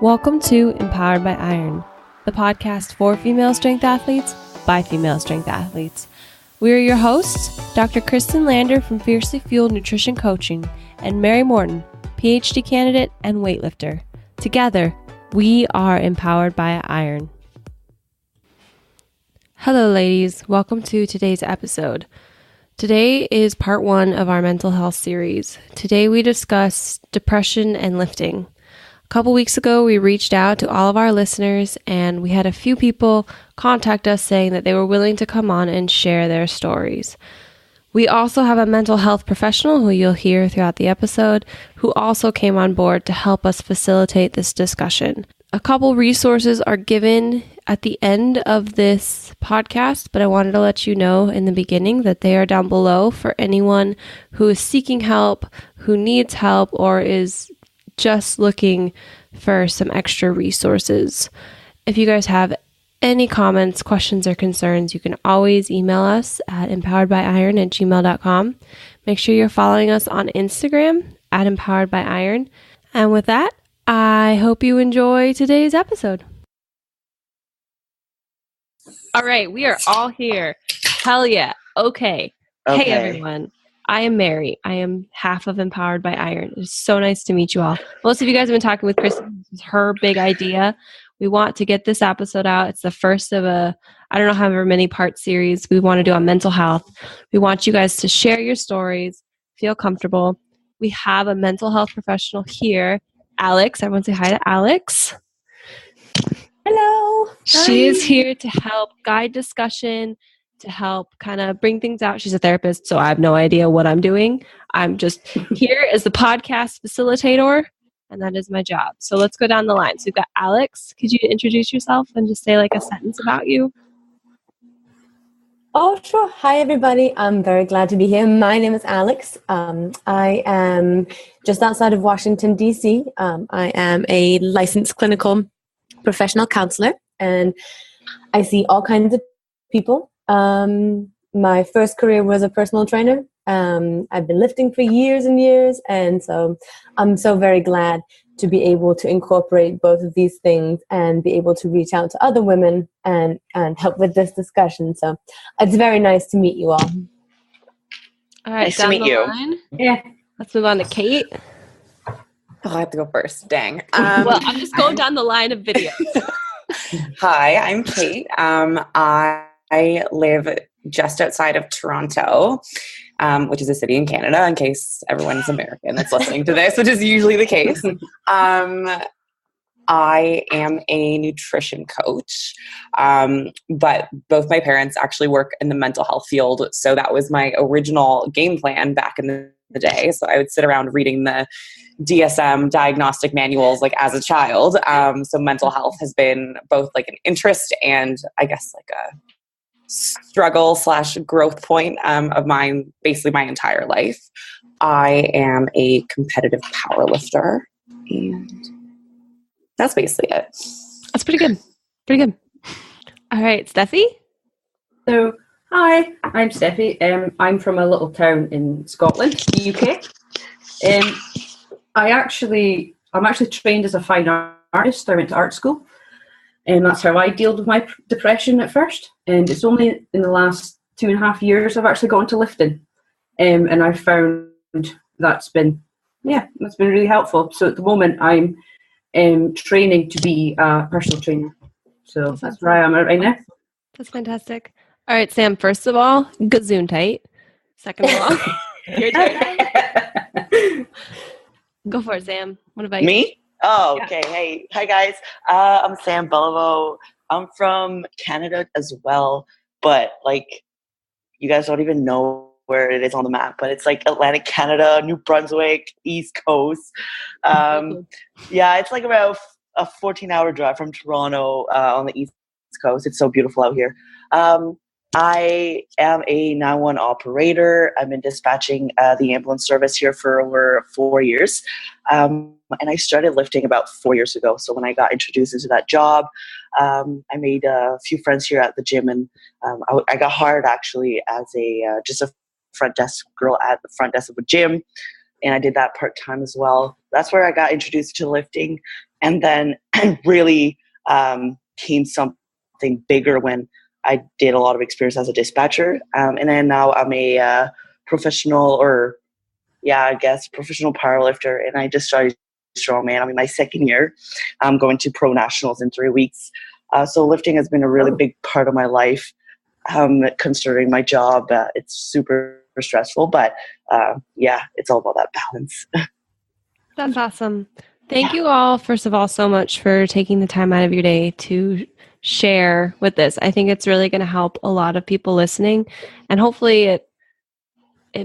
Welcome to Empowered by Iron, the podcast for female strength athletes by female strength athletes. We are your hosts, Dr. Kristen Lander from Fiercely Fueled Nutrition Coaching and Mary Morton, PhD candidate and weightlifter. Together, we are Empowered by Iron. Hello, ladies. Welcome to today's episode. Today is part 1 of our mental health series. Today we discuss depression and lifting. A couple weeks ago, we reached out to all of our listeners and we had a few people contact us saying that they were willing to come on and share their stories. We also have a mental health professional who you'll hear throughout the episode who also came on board to help us facilitate this discussion. A couple resources are given at the end of this podcast, but I wanted to let you know in the beginning that they are down below for anyone who is seeking help, who needs help, or is just looking for some extra resources. If you guys have any comments, questions, or concerns, you can always email us at empoweredbyiron@gmail.com. Make sure you're following us on Instagram at empoweredbyiron. And with that, I hope you enjoy today's episode. All right, we are all here. Hell yeah. Okay. Hey, everyone. I am Mary. I am half of Empowered by Iron. It's so nice to meet you all. Most of you guys have been talking with Kristen. This is her big idea. We want to get this episode out. It's the first of a, I don't know, however many part series we want to do on mental health. We want you guys to share your stories, feel comfortable. We have a mental health professional here, Alex. Everyone say hi to Alex. Hello. She is here to help guide discussion, to help kind of bring things out. She's a therapist, so I have no idea what I'm doing. I'm just here as the podcast facilitator, and that is my job. So let's go down the line. So we've got Alex. Could you introduce yourself and just say like a sentence about you? Oh, sure. Hi, everybody. I'm very glad to be here. My name is Alex. I am just outside of Washington, D.C. I am a licensed clinical professional counselor, and I see all kinds of people. My first career was a personal trainer. I've been lifting for years and years, and so I'm so very glad to be able to incorporate both of these things and be able to reach out to other women and help with this discussion. So it's very nice to meet you all. All right, nice to meet you. Line. Yeah. Let's move on to Kate. Oh, I have to go first. Dang. Well, I'm just going down the line of videos. Hi, I'm Kate. I live just outside of Toronto, which is a city in Canada, in case everyone's American that's listening to this, which is usually the case. I am a nutrition coach, but both my parents actually work in the mental health field, so that was my original game plan back in the day. So I would sit around reading the DSM diagnostic manuals like as a child. So mental health has been both like an interest and I guess like a struggle / growth point of mine basically my entire life. I am a competitive power lifter, and that's basically it. That's pretty good. Pretty good. All right, Steffi. So, hi, I'm Steffi. I'm from a little town in Scotland, UK. I'm actually trained as a fine artist. I went to art school, and that's how I dealt with my depression at first. And it's only in the last 2.5 years I've actually got into lifting, and I found that's been really helpful. So at the moment I'm training to be a personal trainer. So that's where I am right now. That's fantastic. All right, Sam, first of all, gazoon tight. Second of all, your turn. Go for it, Sam. What about you? Me? Oh, okay. Yeah. Hey. Hi, guys. I'm Sam Beliveau. I'm from Canada as well, but like you guys don't even know where it is on the map, but it's like Atlantic Canada, New Brunswick, East Coast. Yeah, it's like about a 14-hour drive from Toronto on the East Coast. It's so beautiful out here. I am a 911 operator. I've been dispatching the ambulance service here for over 4 years. And I started lifting about 4 years ago. So when I got introduced into that job, I made a few friends here at the gym, and I got hired actually as just a front desk girl at the front desk of a gym. And I did that part-time as well. That's where I got introduced to lifting. And then really came something bigger when I did a lot of experience as a dispatcher. And then now I'm a professional professional powerlifter. And I just started strongman. I'm in my second year. I'm going to pro nationals in 3 weeks. So lifting has been a really big part of my life. Considering my job, it's super stressful, but it's all about that balance. That's awesome. Thank you all, first of all, so much for taking the time out of your day to share with this. I think it's really going to help a lot of people listening, and hopefully it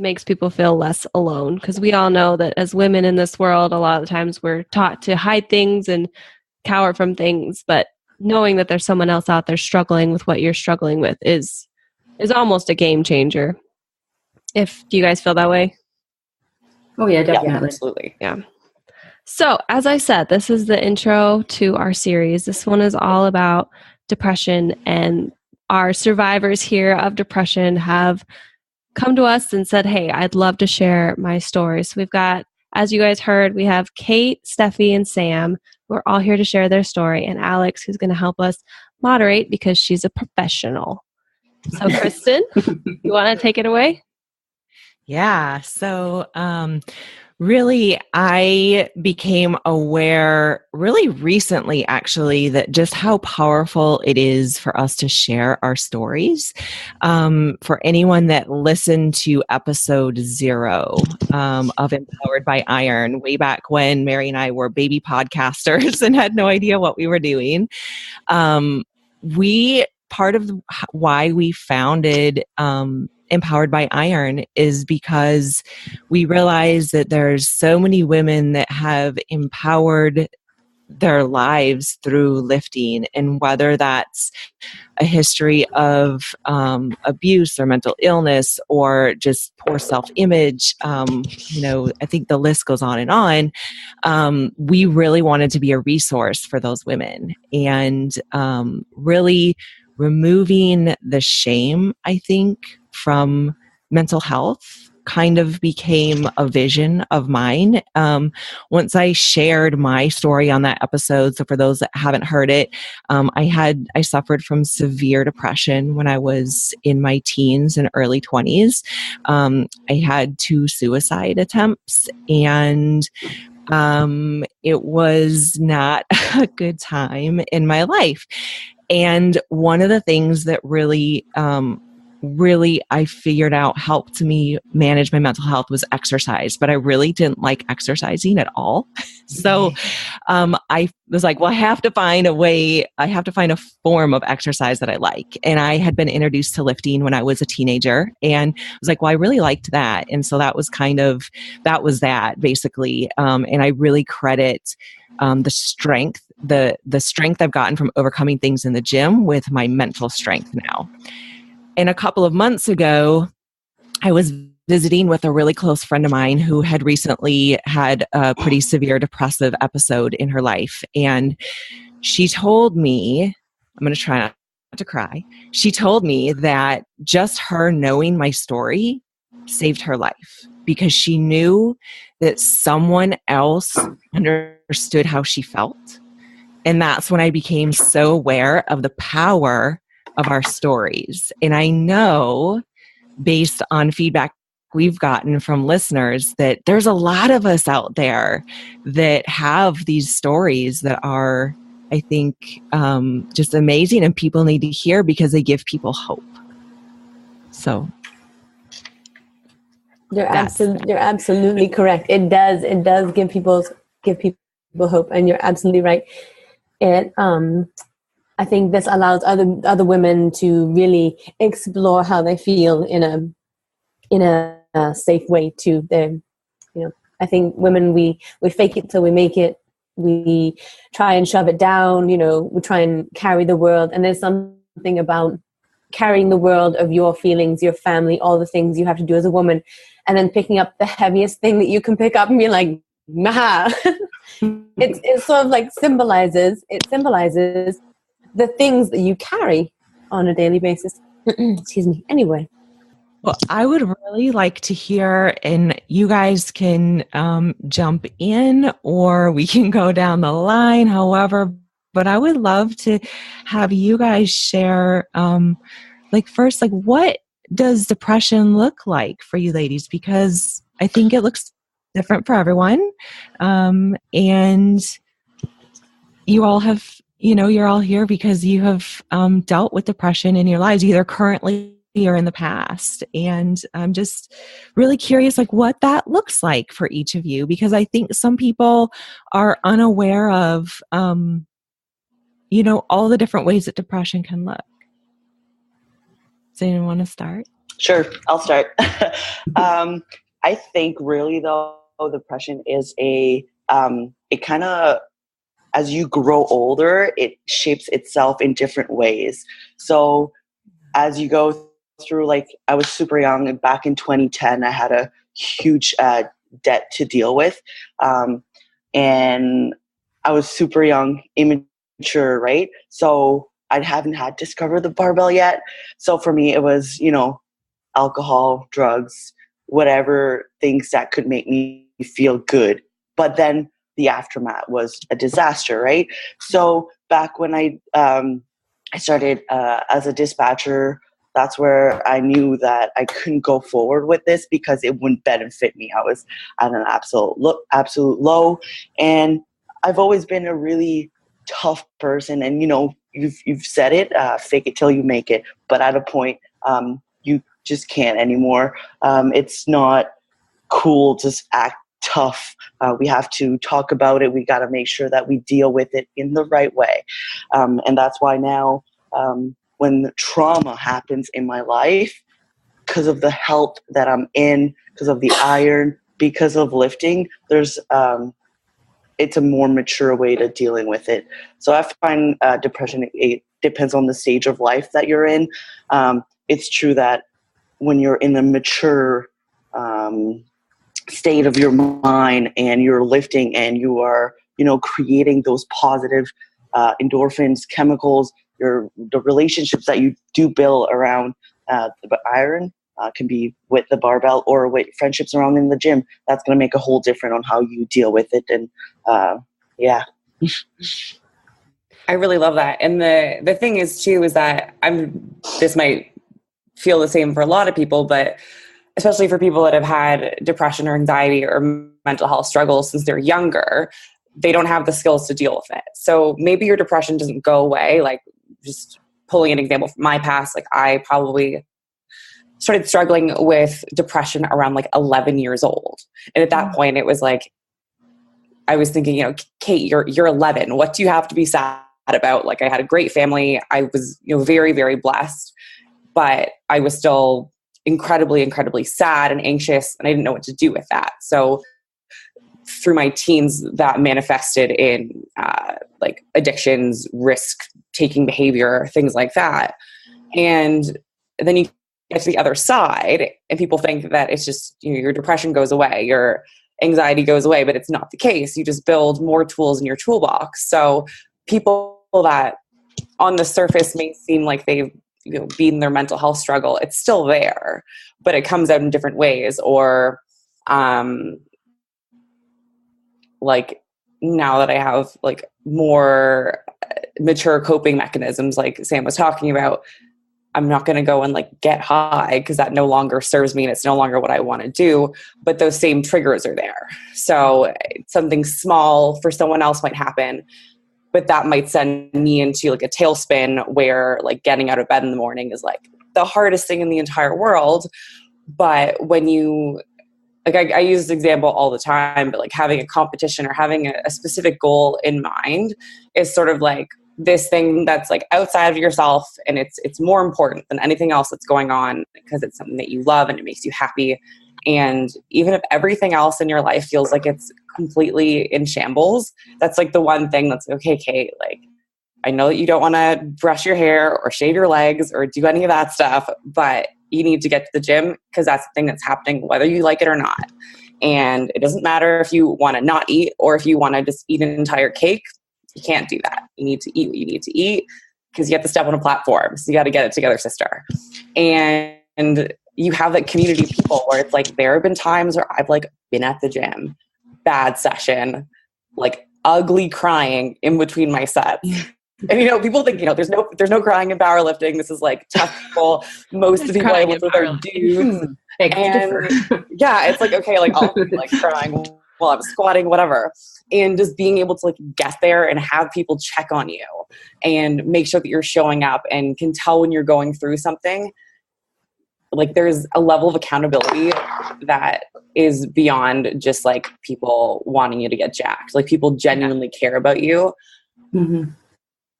makes people feel less alone, because we all know that as women in this world, a lot of the times we're taught to hide things and cower from things, but knowing that there's someone else out there struggling with what you're struggling with is almost a game changer. Do you guys feel that way? Oh yeah, definitely. Yeah, absolutely. Yeah. So, as I said, this is the intro to our series. This one is all about depression, and our survivors here of depression have come to us and said, hey, I'd love to share my story. So we've got, as you guys heard, we have Kate, Steffi, and Sam, who are all here to share their story, and Alex, who's going to help us moderate because she's a professional. So, Kristen, you want to take it away? Yeah. So, really, I became aware really recently, actually, that just how powerful it is for us to share our stories. For anyone that listened to episode 0 of Empowered by Iron, way back when Mary and I were baby podcasters and had no idea what we were doing, part of why we founded Empowered by Iron is because we realize that there's so many women that have empowered their lives through lifting, and whether that's a history of abuse or mental illness or just poor self-image, I think the list goes on and on. We really wanted to be a resource for those women, and really removing the shame, I think, from mental health kind of became a vision of mine. Once I shared my story on that episode, so for those that haven't heard it, I suffered from severe depression when I was in my teens and early 20s. I had 2 suicide attempts, and it was not a good time in my life. And one of the things that really I figured out helped me manage my mental health was exercise, but I really didn't like exercising at all. So I was like, well, I have to find a form of exercise that I like. And I had been introduced to lifting when I was a teenager, and I was like, well, I really liked that. And so that was that basically. And I really credit the strength I've gotten from overcoming things in the gym with my mental strength now. And a couple of months ago, I was visiting with a really close friend of mine who had recently had a pretty severe depressive episode in her life. And she told me, I'm going to try not to cry. She told me that just her knowing my story saved her life, because she knew that someone else understood how she felt. And that's when I became so aware of the power of our stories. And I know, based on feedback we've gotten from listeners, that there's a lot of us out there that have these stories that are, I think, just amazing, and people need to hear because they give people hope. So you're absolutely correct. It does give people hope, and you're absolutely right. I think this allows other women to really explore how they feel in a safe way too. I think women, we fake it till we make it. We try and shove it down. We try and carry the world, and there's something about carrying the world of your feelings, your family, all the things you have to do as a woman, and then picking up the heaviest thing that you can pick up and be like, nah. It sort of like symbolizes the things that you carry on a daily basis. Excuse me. Anyway, Well, I would really like to hear, and you guys can jump in or we can go down the line, however, but I would love to have you guys share, first, what does depression look like for you ladies? Because I think it looks different for everyone. And you all have, you're all here because you have dealt with depression in your lives, either currently or in the past. And I'm just really curious, what that looks like for each of you, because I think some people are unaware of, all the different ways that depression can look. Does anyone want to start? Sure, I'll start. I think really though, depression is it kind of, as you grow older, it shapes itself in different ways. So as you go through, I was super young, and back in 2010, I had a huge debt to deal with. And I was super young, immature, right? So I haven't had discovered the barbell yet. So for me, it was, alcohol, drugs, whatever things that could make me feel good. But then the aftermath was a disaster, right? So back when I started as a dispatcher, that's where I knew that I couldn't go forward with this because it wouldn't benefit me. I was at an absolute low, and I've always been a really tough person. And you've said it, fake it till you make it. But at a point, you just can't anymore. It's not cool to act tough. We have to talk about it. We got to make sure that we deal with it in the right way. And that's why now, when the trauma happens in my life, because of the health that I'm in, because of the iron, because of lifting, there's it's a more mature way to dealing with it. So I find depression, it depends on the stage of life that you're in. It's true that when you're in a mature state of your mind and you're lifting and you are, creating those positive endorphins, chemicals, the relationships that you do build around the iron can be with the barbell or with friendships around in the gym. That's going to make a whole different on how you deal with it. And yeah. I really love that. And the thing is too, is that this might feel the same for a lot of people, but especially for people that have had depression or anxiety or mental health struggles since they're younger, they don't have the skills to deal with it. So maybe your depression doesn't go away. Just pulling an example from my past, I probably started struggling with depression around 11 years old. And at that point it was I was thinking, Kate, you're 11. What do you have to be sad about? I had a great family. I was, very, very blessed, but I was still incredibly, incredibly sad and anxious, and I didn't know what to do with that. So through my teens, that manifested in addictions, risk-taking behavior, things like that. And then you get to the other side, and people think that it's just, your depression goes away, your anxiety goes away, but it's not the case. You just build more tools in your toolbox. So people that on the surface may seem like they've beaten their mental health struggle, it's still there, but it comes out in different ways. Or now that I have more mature coping mechanisms, like Sam was talking about, I'm not going to go and get high because that no longer serves me and it's no longer what I want to do, but those same triggers are there. So something small for someone else might happen, but that might send me into a tailspin where getting out of bed in the morning is the hardest thing in the entire world. But when you, I use this example all the time, but having a competition or having a specific goal in mind is sort of this thing that's outside of yourself, and it's more important than anything else that's going on because it's something that you love and it makes you happy. And even if everything else in your life feels like it's completely in shambles, that's the one thing that's okay, Kate, I know that you don't want to brush your hair or shave your legs or do any of that stuff, but you need to get to the gym because that's the thing that's happening whether you like it or not. And it doesn't matter if you want to not eat or if you want to just eat an entire cake. You can't do that. You need to eat what you need to eat because you have to step on a platform. So you got to get it together, sister. And you have that community of people where it's like, there have been times where I've like been at the gym, bad session, like ugly crying in between my sets. And, you know, people think, you know, there's no crying in powerlifting. This is like tough people. Most of the people I live with are dudes. And yeah, it's like, okay, like I'll be like crying while I'm squatting, whatever. And just being able to like get there and have people check on you and make sure that you're showing up and can tell when you're going through something. Like there's a level of accountability that is beyond just like people wanting you to get jacked. Like people genuinely care about you. Mm-hmm.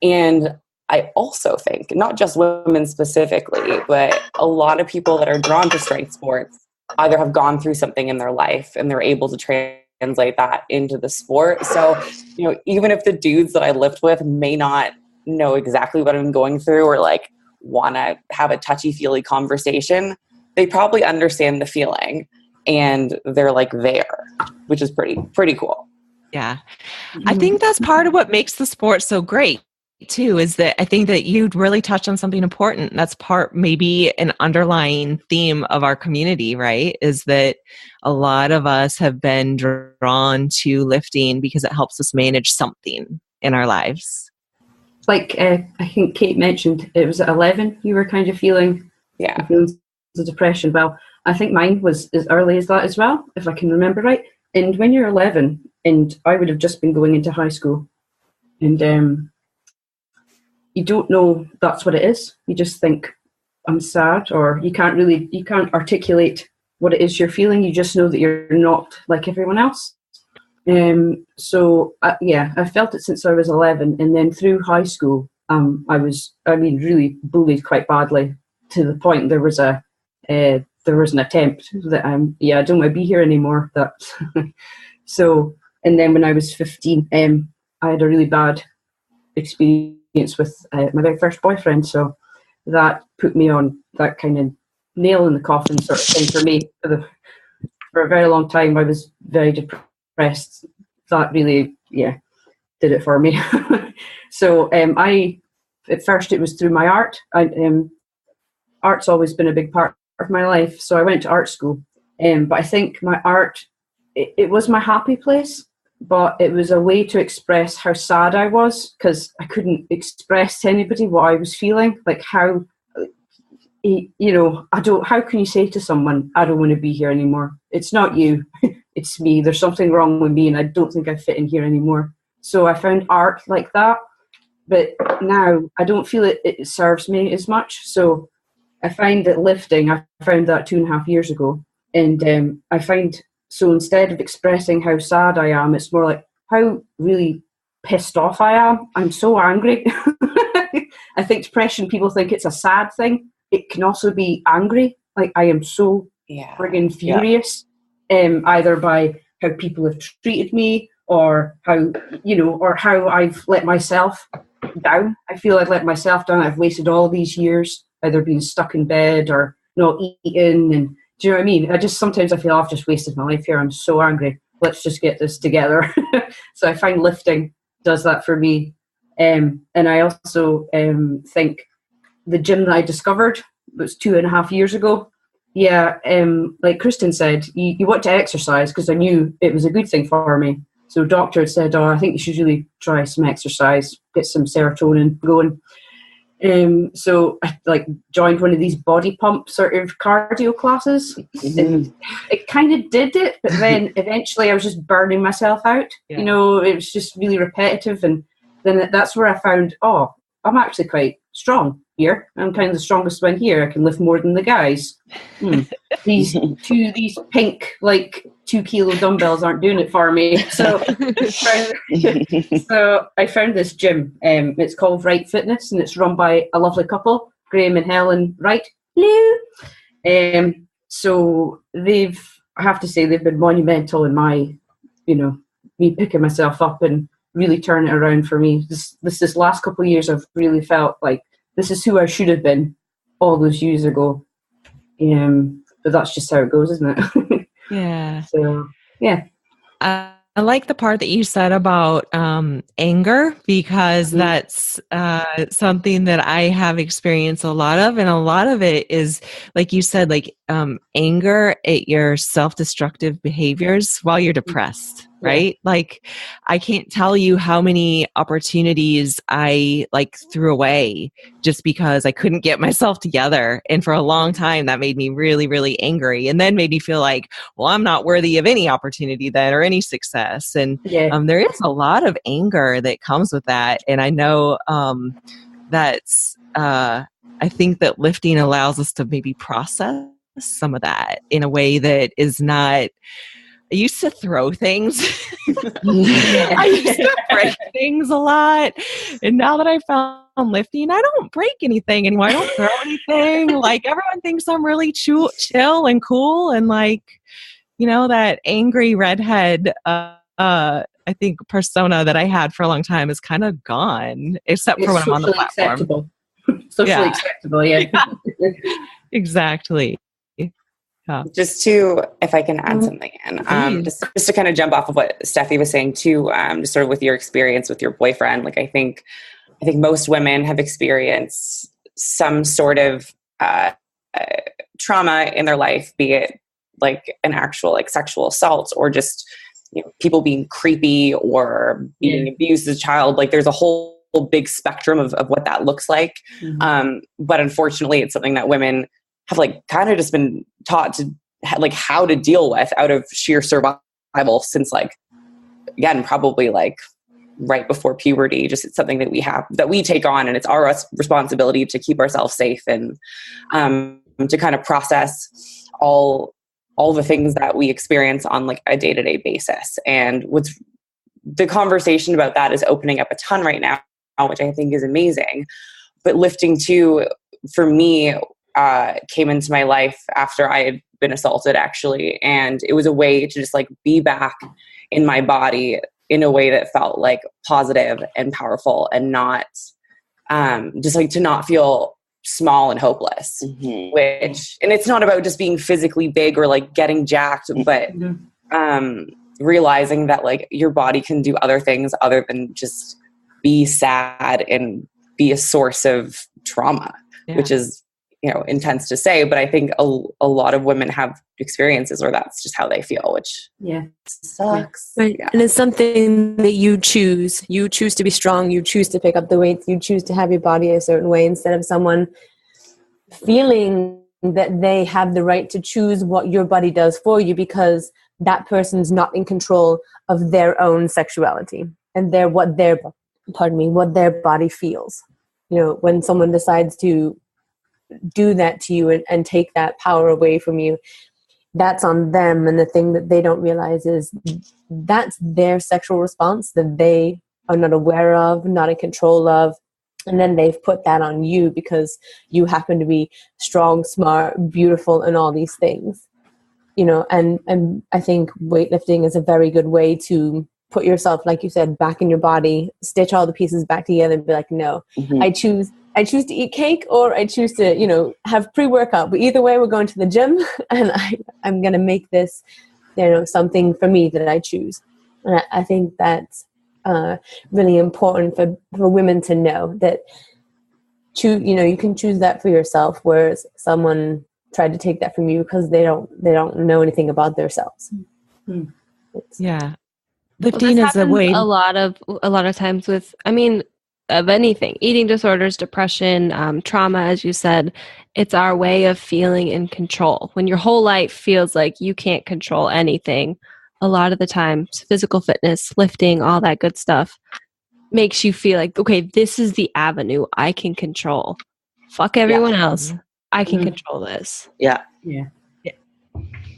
And I also think, not just women specifically, but a lot of people that are drawn to strength sports either have gone through something in their life and they're able to translate that into the sport. So, you know, even if the dudes that I lift with may not know exactly what I'm going through or like want to have a touchy-feely conversation, they probably understand the feeling and they're like there, which is pretty cool. Yeah. I think that's part of what makes the sport so great too, is that I think that you really touched on something important. That's part, maybe an underlying theme of our community, right? Is that a lot of us have been drawn to lifting because it helps us manage something in our lives. Like I think Kate mentioned, it was at 11 you were kind of feeling the depression. Well, I think mine was as early as that as well, if I can remember right. And when you're 11, and I would have just been going into high school, and you don't know that's what it is. You just think, I'm sad, or you can't articulate what it is you're feeling. You just know that you're not like everyone else. So I felt it since I was 11, and then through high school, I was really bullied quite badly, to the point there was an attempt that I don't want to be here anymore. That so, and then when I was 15, I had a really bad experience with my very first boyfriend. So that put me on that kind of nail in the coffin sort of thing for me. For a very long time, I was very depressed. That really, did it for me. So at first it was through my art. Art's always been a big part of my life. So I went to art school. But I think my art, it was my happy place, but it was a way to express how sad I was, because I couldn't express to anybody what I was feeling. Like how, how can you say to someone, I don't want to be here anymore? It's not you, it's me. There's something wrong with me and I don't think I fit in here anymore. So I found art like that. But now I don't feel it serves me as much. So I find that lifting, I found that 2.5 years ago. And I find, so instead of expressing how sad I am, it's more like how really pissed off I am. I'm so angry. I think depression, people think it's a sad thing. It can also be angry. Like I am so friggin' furious, either by how people have treated me or how I've let myself down. I feel I've let myself down. I've wasted all these years either being stuck in bed or not eating, and do you know what I mean? Sometimes I feel I've just wasted my life here. I'm so angry. Let's just get this together. So I find lifting does that for me. And I also think the gym that I discovered was 2.5 years ago. Yeah, like Kristen said, you want to exercise, because I knew it was a good thing for me. So doctor had said, I think you should really try some exercise, get some serotonin going. So I joined one of these body pump sort of cardio classes. And it kind of did it, but then eventually I was just burning myself out. Yeah. It was just really repetitive, and then that's where I found, I'm actually quite strong here. I'm kind of the strongest one here. I can lift more than the guys. These pink 2 kilo dumbbells aren't doing it for me. So I found this gym. It's called Wright Fitness, and it's run by a lovely couple, Graham and Helen Wright. Hello. So I have to say they've been monumental in my, me picking myself up and really turning it around for me. This last couple of years, I've really felt like this is who I should have been all those years ago. But that's just how it goes, isn't it? Yeah. So, yeah. I like the part that you said about anger, because that's something that I have experienced a lot of. And a lot of it is, like you said, like anger at your self-destructive behaviors while you're depressed, right? Like, I can't tell you how many opportunities I like threw away just because I couldn't get myself together. And for a long time, that made me really, really angry, and then made me feel like, well, I'm not worthy of any opportunity then, or any success. And there is a lot of anger that comes with that. And I know that's, I think that lifting allows us to maybe process some of that in a way that is not. I used to throw things. I used to break things a lot. And now that I found lifting, I don't break anything anymore. I don't throw anything. Like, everyone thinks I'm really chill and cool. And like, you know, that angry redhead, I think persona that I had for a long time is kind of gone, except for when I'm on the platform. Acceptable. Socially acceptable, yeah. Exactly. Just to, if I can add something in, just to kind of jump off of what Steffi was saying too, just sort of with your experience with your boyfriend. Like, I think most women have experienced some sort of trauma in their life, be it like an actual like sexual assault, or just, you know, people being creepy or being abused as a child. Like, there's a whole big spectrum of what that looks like. But unfortunately, it's something that women have like kind of just been taught to like how to deal with out of sheer survival since, like, again, probably like right before puberty. Just, it's something that we take on, and it's our responsibility to keep ourselves safe and to kind of process all the things that we experience on like a day-to-day basis. And the conversation about that is opening up a ton right now, which I think is amazing. But lifting too, for me, came into my life after I had been assaulted, actually. And it was a way to just like be back in my body in a way that felt like positive and powerful, and not just like to not feel small and hopeless, which, and it's not about just being physically big or like getting jacked, but realizing that like your body can do other things other than just be sad and be a source of trauma, which is, you know, intense to say, but I think a lot of women have experiences where that's just how they feel, which sucks. Right. And it's something that you choose. You choose to be strong. You choose to pick up the weights. You choose to have your body a certain way, instead of someone feeling that they have the right to choose what your body does for you, because that person's not in control of their own sexuality and what their body feels. You know, when someone decides to do that to you and take that power away from you, that's on them. And the thing that they don't realize is that's their sexual response that they are not aware of, not in control of. And then they've put that on you because you happen to be strong, smart, beautiful, and all these things. You know, and I think weightlifting is a very good way to put yourself, like you said, back in your body, stitch all the pieces back together and be like, no, I choose to eat cake, or I choose to, you know, have pre-workout. But either way, we're going to the gym, and I'm going to make this, you know, something for me that I choose. And I think that's really important for women to know that, you know, you can choose that for yourself, whereas someone tried to take that from you because they don't know anything about themselves. Yeah. Lifting is a way. A lot of times with, I mean, of anything, eating disorders, depression, trauma, as you said, it's our way of feeling in control. When your whole life feels like you can't control anything, a lot of the times, physical fitness, lifting, all that good stuff makes you feel like, okay, this is the avenue I can control. Fuck everyone else. I can control this. Yeah. Yeah,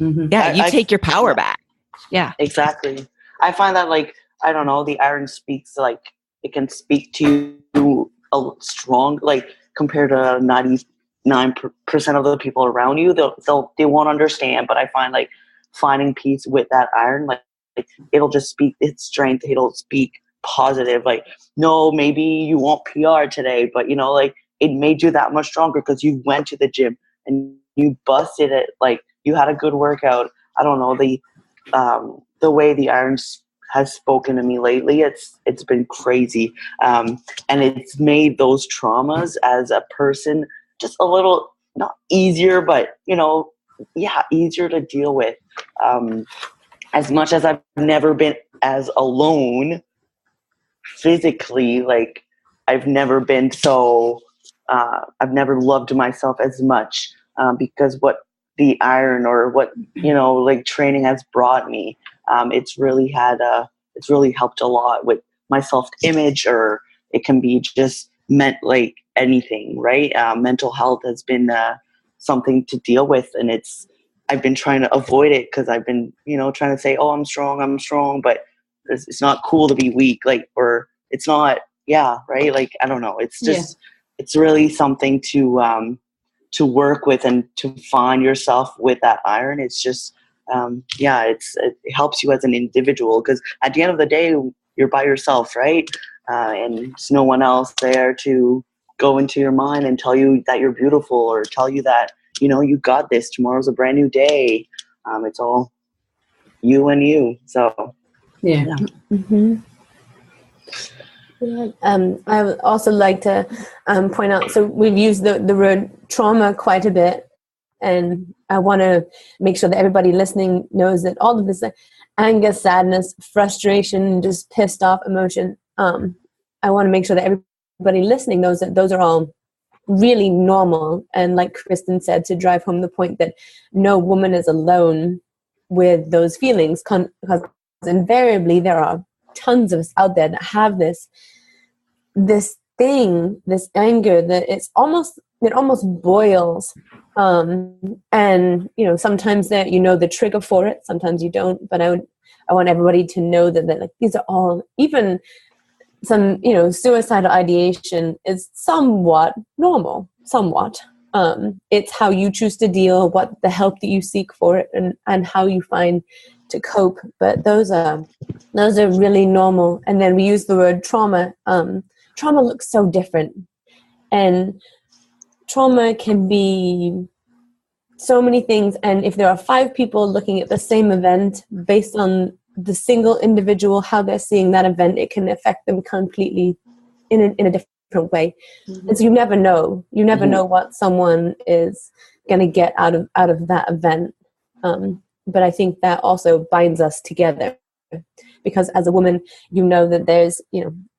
you take your power back. Yeah. Exactly. I find that, like, I don't know, the iron speaks, like, it can speak to you a strong, like, compared to 99% of the people around you, they won't understand. But I find, like, finding peace with that iron, like it'll just speak its strength. It'll speak positive. Like, no, maybe you won't PR today, but, you know, like, it made you that much stronger because you went to the gym and you busted it. Like, you had a good workout. I don't know, the way the iron has spoken to me lately, it's been crazy. And it's made those traumas as a person just a little, not easier, but, easier to deal with. As much as I've never been as alone physically, like I've never been so, I've never loved myself as much, because what the iron or what, like training has brought me, it's really helped a lot with my self-image, or it can be just meant like anything, right? Mental health has been something to deal with, and I've been trying to avoid it because I've been, trying to say, oh, I'm strong, but it's not cool to be weak, like, or it's not, right? Like, I don't know. It's just, it's really something to work with and to find yourself with that iron. It's just, it helps you as an individual, because at the end of the day, you're by yourself, right? And there's no one else there to go into your mind and tell you that you're beautiful, or tell you that, you got this. Tomorrow's a brand new day. It's all you and you. So, yeah. Mm-hmm. Yeah. I would also like to point out, so we've used the word trauma quite a bit, and I want to make sure that everybody listening knows that all of this anger, sadness, frustration, just pissed off emotion, I want to make sure that everybody listening knows that those are all really normal. And like Kristen said, to drive home the point that no woman is alone with those feelings, because invariably there are tons of us out there that have this anger that it almost boils, and sometimes that the trigger for it, sometimes you don't, but I want everybody to know that like these are all, even some suicidal ideation is somewhat normal, it's how you choose to deal, what the help that you seek for it, and how you find to cope. But those are really normal. And then we use the word trauma. Trauma looks so different, and trauma can be so many things. And if there are 5 people looking at the same event, based on the single individual, how they're seeing that event, it can affect them completely in a different way. Mm-hmm. And so you never know know what someone is going to get out of that event. But I think that also binds us together, because as a woman, that there's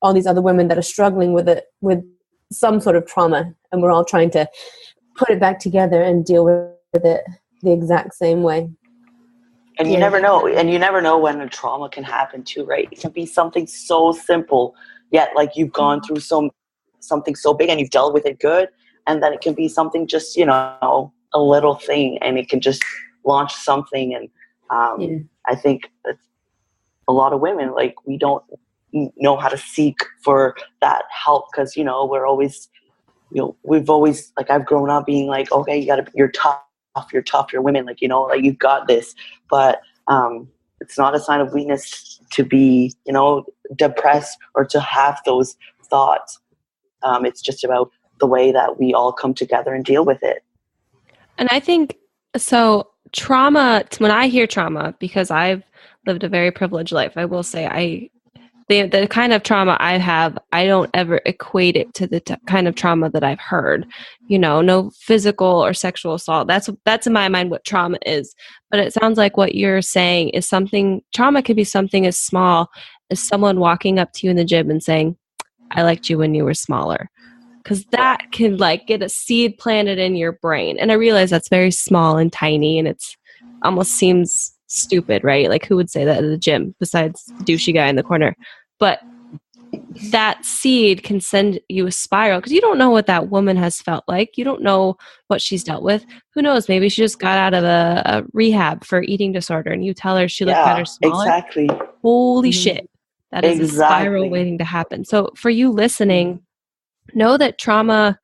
all these other women that are struggling with some sort of trauma, and we're all trying to put it back together and deal with it the exact same way. And you never know. And you never know when a trauma can happen too, right? It can be something so simple, yet like you've gone through something so big and you've dealt with it good. And then it can be something just, a little thing, and it can just launch something. And I think that a lot of women, like, we don't know how to seek for that help, because, we're always, we've always, like, I've grown up being like, okay, you're tough, you're women, like, like, you've got this. But it's not a sign of weakness to be, depressed or to have those thoughts. It's just about the way that we all come together and deal with it. And I think, so trauma, when I hear trauma, because I've lived a very privileged life, I will say the kind of trauma I have, I don't ever equate it to the kind of trauma that I've heard. No physical or sexual assault. That's in my mind what trauma is. But it sounds like what you're saying is trauma could be something as small as someone walking up to you in the gym and saying, I liked you when you were smaller. Because that can get a seed planted in your brain. And I realize that's very small and tiny, and it's almost seems stupid, right? Like, who would say that at the gym besides the douchey guy in the corner? But that seed can send you a spiral, because you don't know what that woman has felt like. You don't know what she's dealt with. Who knows? Maybe she just got out of a rehab for eating disorder, and you tell her she looked better smaller. Exactly. Holy shit. That is a spiral waiting to happen. So for you listening, know that trauma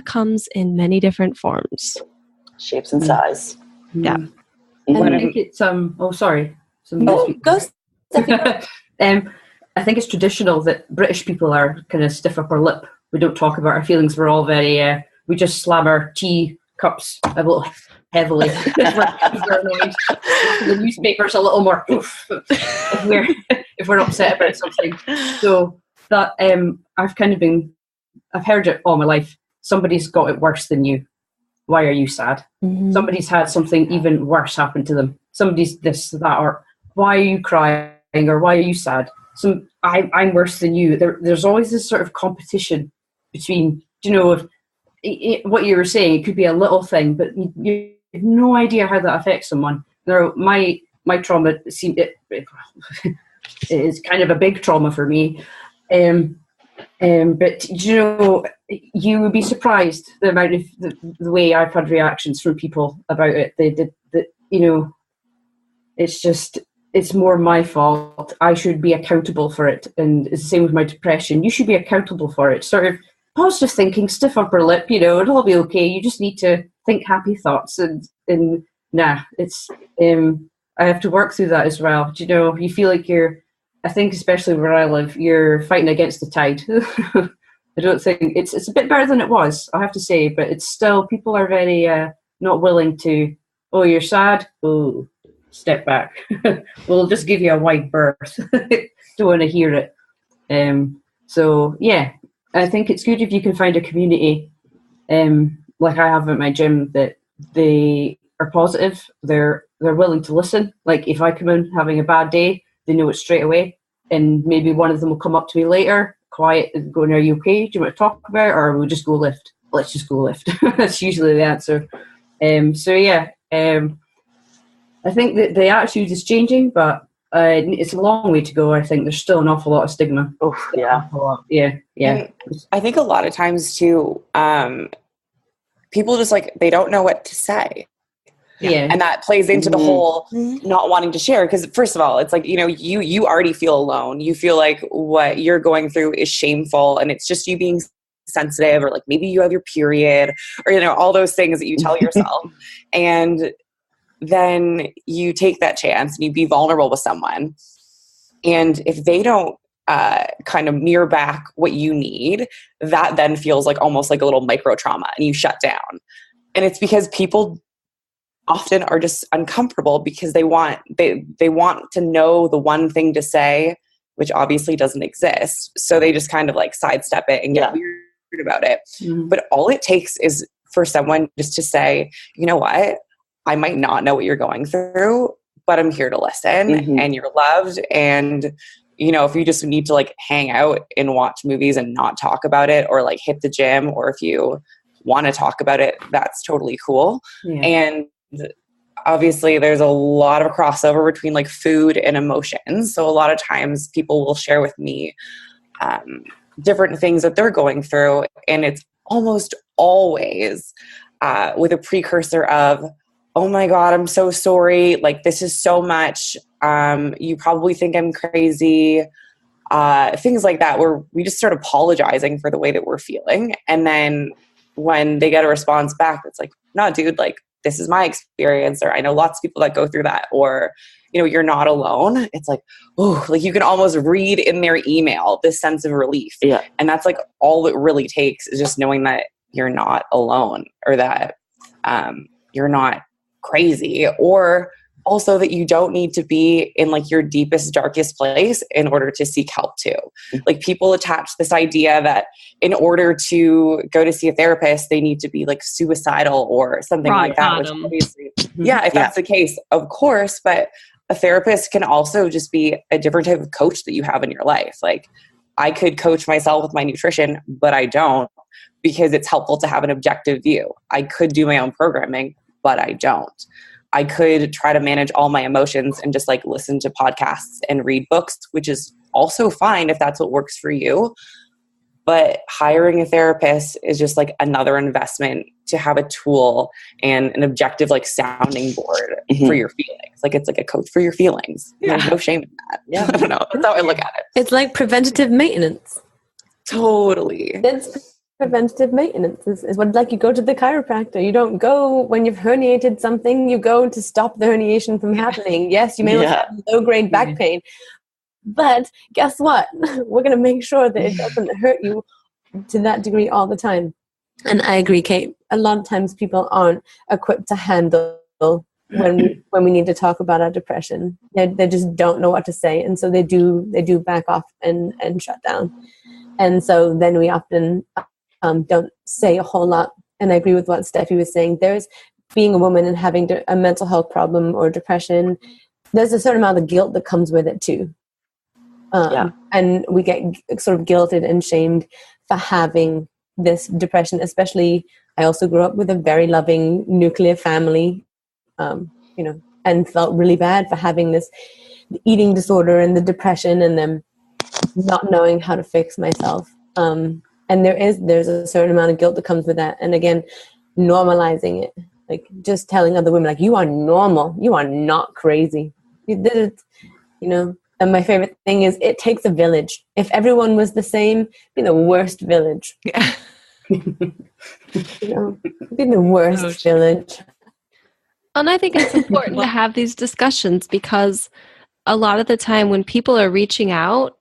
comes in many different forms, shapes, and size. Yeah. And I think it's sorry. Go. I think it's traditional that British people are kind of stiff upper lip. We don't talk about our feelings. We're all very we just slam our tea cups a little heavily. We're annoyed. The newspaper's a little more. if we're upset about something. So that I've heard it all my life. Somebody's got it worse than you. Why are you sad? Mm-hmm. Somebody's had something even worse happen to them. Somebody's this, that, or why are you crying, or why are you sad? I'm worse than you. There's always this sort of competition between, what you were saying. It could be a little thing, but you have no idea how that affects someone. My trauma it is kind of a big trauma for me. But you would be surprised the amount of the way I've had reactions from people about it. It's more my fault. I should be accountable for it. And it's the same with my depression. You should be accountable for it. Sort of positive thinking, stiff upper lip, it'll all be okay. You just need to think happy thoughts. I have to work through that as well. You feel like I think especially where I live, you're fighting against the tide. I don't think it's a bit better than it was, I have to say, but it's still, people are very not willing to, oh, you're sad? Oh, step back. We'll just give you a wide berth. Don't want to hear it. So yeah, I think it's good if you can find a community like I have at my gym, that they are positive, they're willing to listen. Like if I come in having a bad day, they know it straight away, and maybe one of them will come up to me later, quiet, and going, are you okay? Do you want to talk about it? Or we'll just go lift? Let's just go lift. That's usually the answer. I think that the attitude is changing, but it's a long way to go. I think there's still an awful lot of stigma. Oh, yeah. Yeah. And I think a lot of times too, people just they don't know what to say. Yeah. And that plays into the whole not wanting to share. Because first of all, it's you already feel alone. You feel like what you're going through is shameful, and it's just you being sensitive, or maybe you have your period, or all those things that you tell yourself. And then you take that chance and you be vulnerable with someone. And if they don't kind of mirror back what you need, that then feels almost like a little micro trauma, and you shut down. And it's because people often are just uncomfortable because they want to know the one thing to say, which obviously doesn't exist. So they just kind of sidestep it and get weird about it. Mm-hmm. But all it takes is for someone just to say, you know what, I might not know what you're going through, but I'm here to listen, and you're loved. And, if you just need to hang out and watch movies and not talk about it, or hit the gym, or if you want to talk about it, that's totally cool. Yeah. And obviously there's a lot of crossover between food and emotions. So a lot of times people will share with me different things that they're going through. And it's almost always with a precursor of, oh my God, I'm so sorry. This is so much. You probably think I'm crazy. Things like that, where we just start apologizing for the way that we're feeling. And then when they get a response back, it's no, dude, this is my experience, or I know lots of people that go through that, or, you're not alone. It's you can almost read in their email this sense of relief. Yeah. And that's all it really takes, is just knowing that you're not alone, or that you're not crazy, or also that you don't need to be in your deepest, darkest place in order to seek help too. People attach this idea that in order to go to see a therapist, they need to be suicidal or something like that. Which obviously, if that's the case, of course, but a therapist can also just be a different type of coach that you have in your life. I could coach myself with my nutrition, but I don't, because it's helpful to have an objective view. I could do my own programming, but I don't. I could try to manage all my emotions and just listen to podcasts and read books, which is also fine if that's what works for you. But hiring a therapist is just another investment to have a tool and an objective sounding board for your feelings. It's a coach for your feelings. Yeah. There's no shame in that. Yeah. I don't know. That's how I look at it. It's like preventative maintenance. Totally. It's preventative maintenance is what you go to the chiropractor. You don't go when you've herniated something, you go to stop the herniation from happening. Yes, you may have low-grade back pain, but guess what? We're going to make sure that it doesn't hurt you to that degree all the time. And I agree, Kate, a lot of times people aren't equipped to handle when we need to talk about our depression. They just don't know what to say, and so they do back off and shut down. And so then we often don't say a whole lot. And I agree with what Steffi was saying. There's being a woman and having a mental health problem or depression, there's a certain amount of guilt that comes with it too. And we get sort of guilted and shamed for having this depression, especially I also grew up with a very loving nuclear family, and felt really bad for having this eating disorder and the depression and then not knowing how to fix myself. And there's a certain amount of guilt that comes with that. And again, normalizing it, like just telling other women, like, you are normal, you are not crazy. You did it, And my favorite thing is it takes a village. If everyone was the same, it'd be the worst village. Yeah. It'd be the worst village. And I think it's important to have these discussions because a lot of the time when people are reaching out,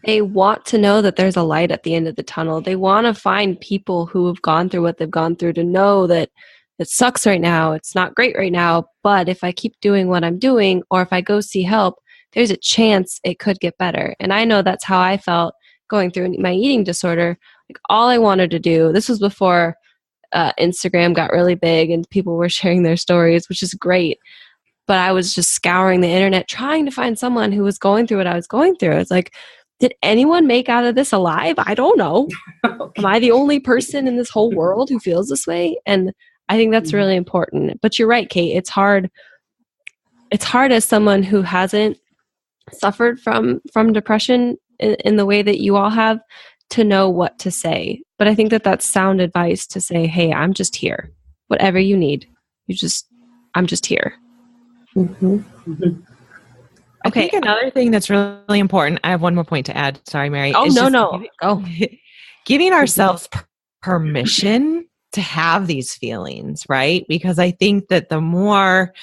they want to know that there's a light at the end of the tunnel. They want to find people who have gone through what they've gone through to know that it sucks right now. It's not great right now. But if I keep doing what I'm doing, or if I go see help, there's a chance it could get better. And I know that's how I felt going through my eating disorder. Like all I wanted to do, this was before Instagram got really big and people were sharing their stories, which is great. But I was just scouring the internet trying to find someone who was going through what I was going through. It's like, did anyone make out of this alive? I don't know. Am I the only person in this whole world who feels this way? And I think that's really important. But you're right, Kate. It's hard. It's hard as someone who hasn't suffered from depression in the way that you all have to know what to say. But I think that that's sound advice to say, hey, I'm just here. Whatever you need, I'm just here. Mm-hmm. Mm-hmm. I think another thing that's really important, I have one more point to add. Sorry, Mary. Oh, no. Giving ourselves permission to have these feelings, right? Because I think that the more,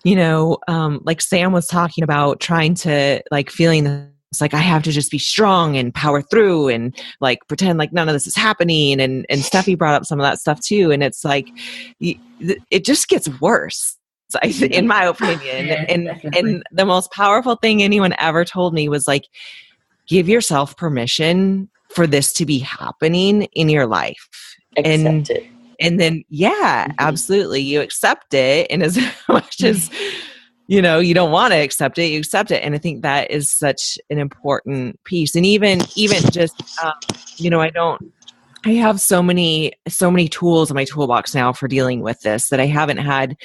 like Sam was talking about trying to feeling it's like I have to just be strong and power through and pretend like none of this is happening. And Steffi brought up some of that stuff too. And it's like, it just gets worse. In my opinion. And the most powerful thing anyone ever told me was give yourself permission for this to be happening in your life. Accept it. And then, absolutely. You accept it. And as much as, you don't want to accept it, you accept it. And I think that is such an important piece. And even just, I have so many tools in my toolbox now for dealing with this that I haven't had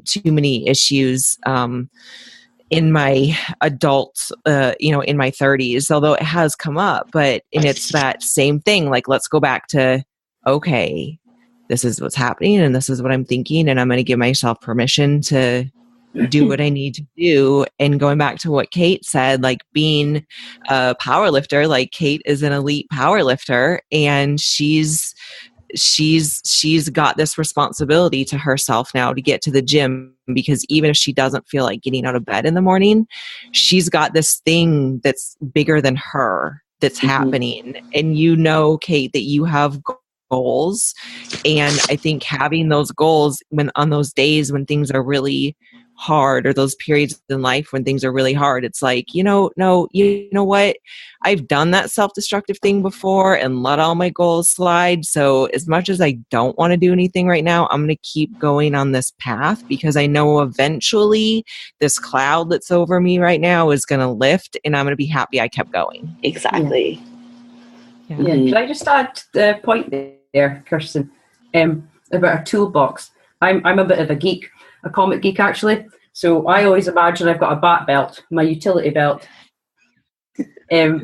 too many issues in my adult, in my 30s, although it has come up. And it's that same thing. Let's go back to, okay, this is what's happening and this is what I'm thinking. And I'm going to give myself permission to do what I need to do. And going back to what Kate said, being a power lifter, Kate is an elite power lifter and she's got this responsibility to herself now to get to the gym, because even if she doesn't feel like getting out of bed in the morning, she's got this thing that's bigger than her that's happening. And Kate, that you have goals. And I think having those goals on those days when things are really hard, or those periods in life when things are really hard, it's like, no, you know what? I've done that self-destructive thing before and let all my goals slide. So as much as I don't want to do anything right now, I'm going to keep going on this path because I know eventually this cloud that's over me right now is going to lift and I'm going to be happy I kept going. Exactly. Yeah. Can I just add the point there, Kirsten, about our toolbox? I'm a bit of a geek. A comic geek, actually. So I always imagine I've got a bat belt, my utility belt.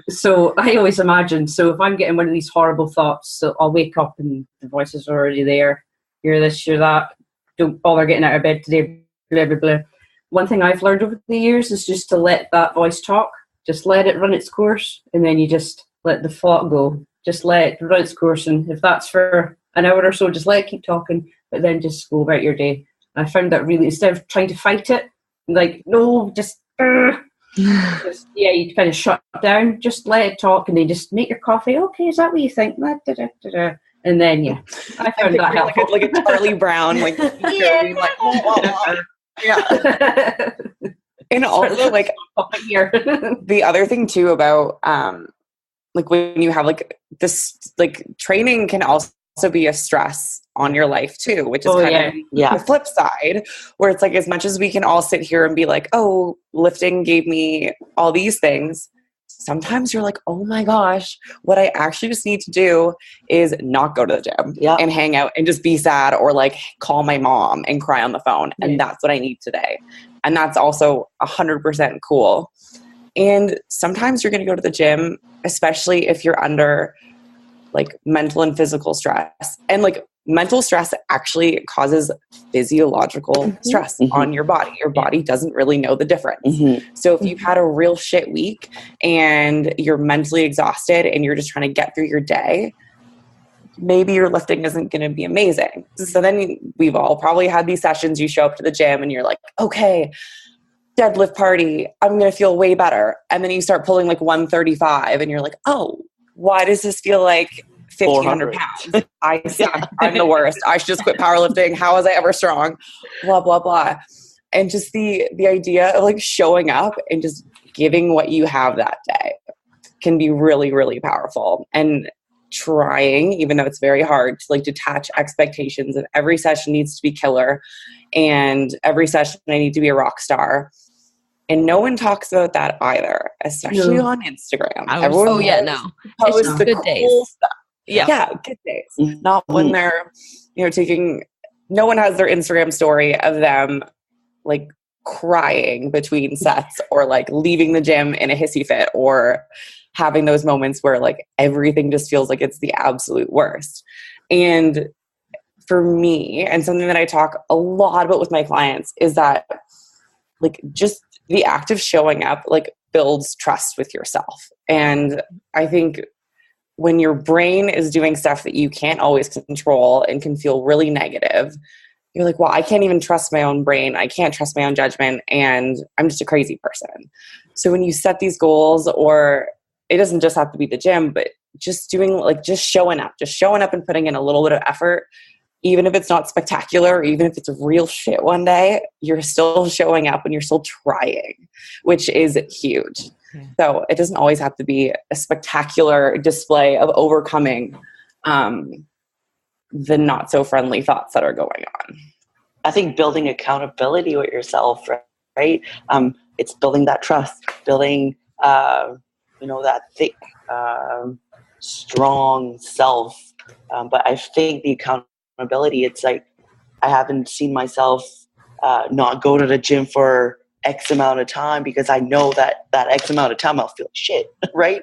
So I always imagine, so if I'm getting one of these horrible thoughts, so I'll wake up and the voice is already there. You're this, you're that. Don't bother getting out of bed today, blah, blah, blah. One thing I've learned over the years is just to let that voice talk. Just let it run its course, and then you just let the thought go. Just let it run its course, and if that's for an hour or so, just let it keep talking, but then just go about your day. I found that really, instead of trying to fight it, no, just you kind of shut down, just let it talk, and then just make your coffee. Okay, is that what you think? And then, I found that helpful. Like a Charlie Brown, Yeah. And also, like, the other thing too about like when you have like this, like, training can also be a stress on your life too, which is kind of the flip side, where it's like, as much as we can all sit here and be like, oh, lifting gave me all these things, sometimes you're like, oh my gosh, what I actually just need to do is not go to the gym and hang out and just be sad, or like call my mom and cry on the phone. And that's what I need today. And that's also 100% cool. And sometimes you're going to go to the gym, especially if you're under like mental and physical stress. And like mental stress actually causes physiological stress on your body. Your body doesn't really know the difference. So if you've had a real shit week and you're mentally exhausted and you're just trying to get through your day, maybe your lifting isn't going to be amazing. So then we've all probably had these sessions, you show up to the gym and you're like, okay, deadlift party, I'm going to feel way better. And then you start pulling like 135 and you're like, oh, why does this feel like 1,500 pounds? I suck. I'm the worst. I should just quit powerlifting. How was I ever strong? Blah, blah, blah. And just the idea of like showing up and just giving what you have that day can be really, really powerful. And trying, even though it's very hard, to like detach expectations of every session needs to be killer and every session I need to be a rock star. And no one talks about that either, especially on Instagram. Everyone it's just the good cool days. stuff. Yeah, good days. Not when they're, no one has their Instagram story of them like crying between sets, or like leaving the gym in a hissy fit, or having those moments where like everything just feels like it's the absolute worst. And for me, and something that I talk a lot about with my clients, is that like just the act of showing up like builds trust with yourself. And I think when your brain is doing stuff that you can't always control and can feel really negative, you're like, well, I can't even trust my own brain. I can't trust my own judgment. And I'm just a crazy person. So when you set these goals, or it doesn't just have to be the gym, but just doing like, just showing up and putting in a little bit of effort, even if it's not spectacular, even if it's real shit one day, you're still showing up and you're still trying, which is huge. Yeah. So it doesn't always have to be a spectacular display of overcoming the not so friendly thoughts that are going on. I think building accountability with yourself, right? It's building that trust, building, that thick, strong self. But I think the accountability, it's like, I haven't seen myself not go to the gym for X amount of time, because I know that X amount of time I'll feel like shit, right?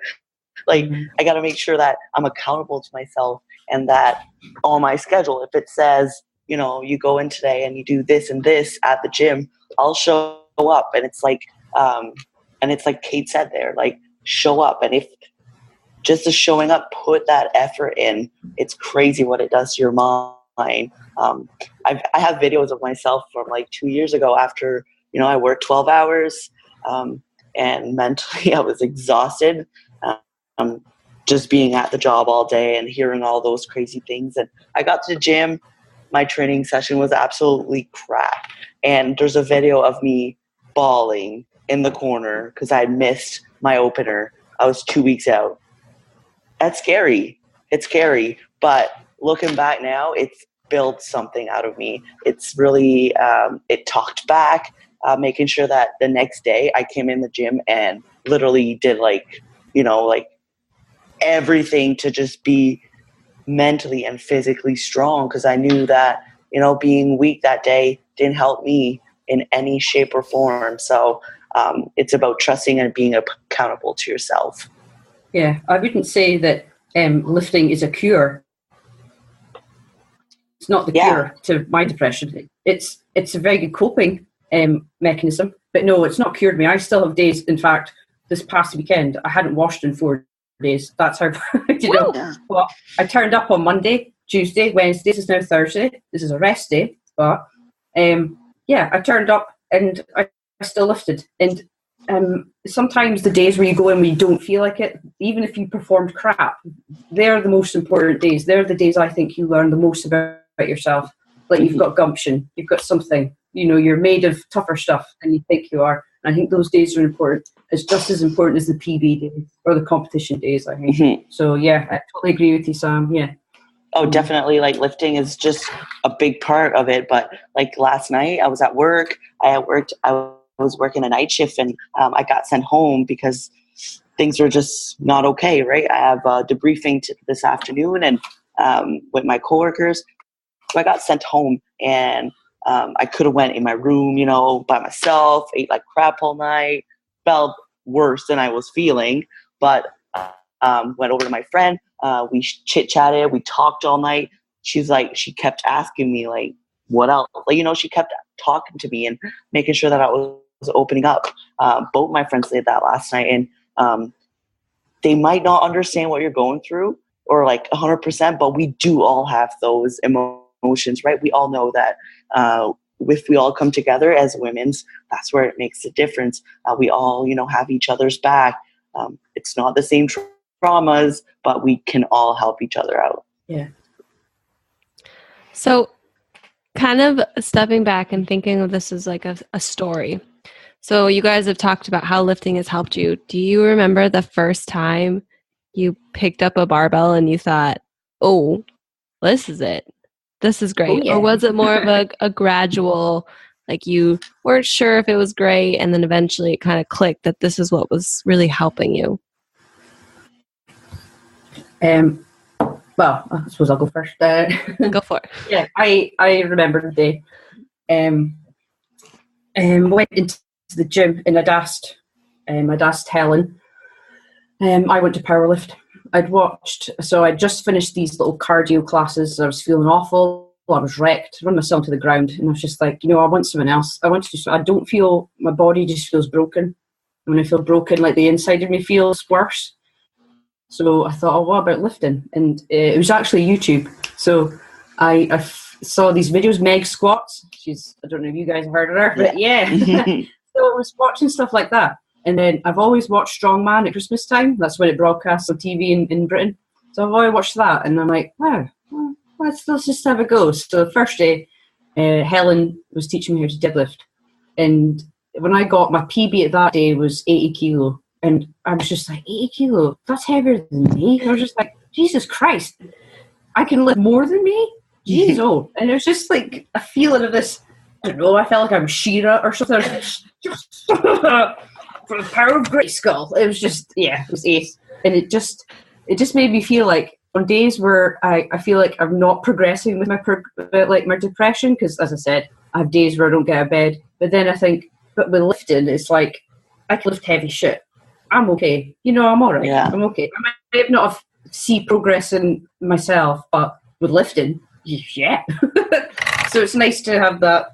Like, I got to make sure that I'm accountable to myself, and that on my schedule, if it says, you go in today and you do this and this at the gym, I'll show up. And it's like, Kate said there, like, show up. And if just as showing up, put that effort in, it's crazy what it does to your mind. I have videos of myself from like 2 years ago after, I worked 12 hours and mentally I was exhausted. Just being at the job all day and hearing all those crazy things. And I got to the gym. My training session was absolutely crap. And there's a video of me bawling in the corner because I missed my opener. I was 2 weeks out. That's scary. It's scary. But looking back now, it's built something out of me. It's really, it talked back, making sure that the next day I came in the gym and literally did like everything to just be mentally and physically strong, because I knew that, being weak that day didn't help me in any shape or form. So it's about trusting and being accountable to yourself. Yeah, I wouldn't say that lifting is a cure. It's not the cure to my depression. It's a very good coping mechanism. But no, it's not cured me. I still have days. In fact, this past weekend, I hadn't washed in 4 days. That's how, Well, I turned up on Monday, Tuesday, Wednesday. This is now Thursday. This is a rest day. But I turned up and I still lifted. And sometimes the days where you go in where you don't feel like it, even if you performed crap, they're the most important days. They're the days I think you learn the most about yourself. Like, you've got gumption, you've got something. you're made of tougher stuff than you think you are. And I think those days are important. It's just as important as the PB days or the competition days, I think. Mm-hmm. So yeah, I totally agree with you, Sam. Yeah. Oh, definitely. Like lifting is just a big part of it. But like last night, I was at work. I was working a night shift, and I got sent home because things are just not okay. Right. I have a debriefing this afternoon, and with my coworkers. So I got sent home, and I could have went in my room, by myself, ate like crap all night, felt worse than I was feeling, but went over to my friend. We chit-chatted. We talked all night. She kept asking me, like, what else? Like, she kept talking to me and making sure that I was opening up. Both my friends did that last night, and they might not understand what you're going through or like 100%, but we do all have those emotions, right? We all know that if we all come together as women, that's where it makes a difference. We all, have each other's back. It's not the same traumas, but we can all help each other out. Yeah. So kind of stepping back and thinking of this as like a story. So you guys have talked about how lifting has helped you. Do you remember the first time you picked up a barbell and you thought, oh, this is it. This is great. Oh, yeah. Or was it more of a gradual, like you weren't sure if it was great and then eventually it kind of clicked that this is what was really helping you? Well, I suppose I'll go first. Go for it. Yeah, I remember the day. Went into the gym and I'd asked Helen. I went to powerlift. I'd just finished these little cardio classes. I was feeling awful. I was wrecked, run myself to the ground, and I was just like, I want something else. I don't feel, my body just feels broken. When I feel broken, like the inside of me feels worse. So I thought, what about lifting? And it was actually YouTube. So I saw these videos, Meg Squats. I don't know if you guys have heard of her, but yeah. So I was watching stuff like that. And then I've always watched Strongman at Christmas time. That's when it broadcasts on TV in Britain. So I've always watched that. And I'm like, wow, well, let's just have a go. So the first day, Helen was teaching me how to deadlift. And when I got my PB at that day was 80 kilo. And I was just like, 80 kilo, that's heavier than me. I was just like, Jesus Christ, I can lift more than me? Jeez, oh. And it was just like a feeling of this, I don't know, I felt like I'm She-Ra or something. For the power of Grayskull. It was just, it was ace. And it just made me feel like on days where I feel like I'm not progressing with my depression, because as I said, I have days where I don't get out of bed. But then I think, but with lifting, it's like, I can lift heavy shit. I'm okay. I'm all right. Yeah. I'm okay. I might not see progress in myself, but with lifting, yeah. So it's nice to have that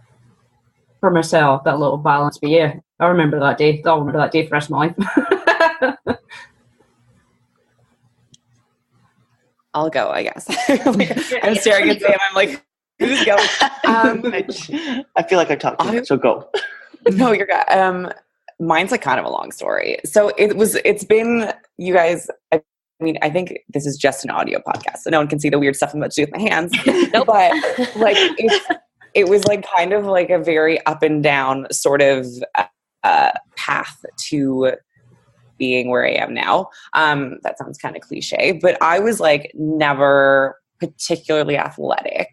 for myself, that little balance. But yeah, I remember that day. I'll remember that day for the rest of my life. I'll go, I guess. I'm staring at Sam. I'm like, who's going? I feel like I talked too much, so go. No, you're good. Mine's like kind of a long story. So it's been, you guys, I think this is just an audio podcast, so no one can see the weird stuff I'm about to do with my hands. But like, it was like kind of like a very up and down sort of path to being where I am now. That sounds kind of cliche, but I was like never particularly athletic.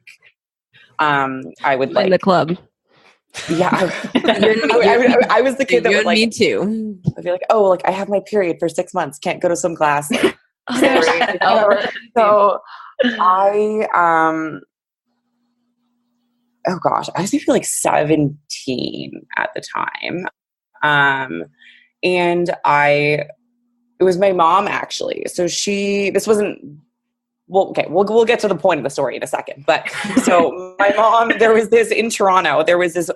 I would like in the club. Yeah, I was the kid that would like. Me too. I'd be like, oh, like I have my period for 6 months, can't go to swim class. Like, so I oh gosh, I was maybe like 17 at the time, and it was my mom actually. So this wasn't. Well, okay, we'll get to the point of the story in a second. But so my mom, there was this in Toronto, there was this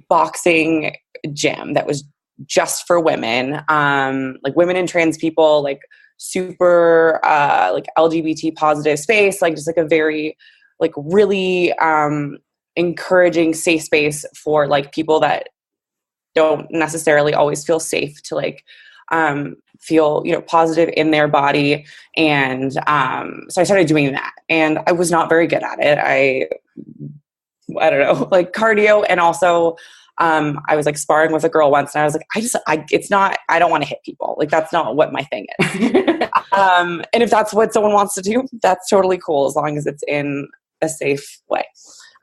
boxing gym that was just for women, like women and trans people, like super like LGBT positive space, like just like a very like really encouraging safe space for like people that don't necessarily always feel safe to like feel, positive in their body. And so I started doing that, and I was not very good at it. I I don't know, like cardio. And also, I was like sparring with a girl once and I was like, I don't want to hit people. Like, that's not what my thing is. And if that's what someone wants to do, that's totally cool, as long as it's in a safe way.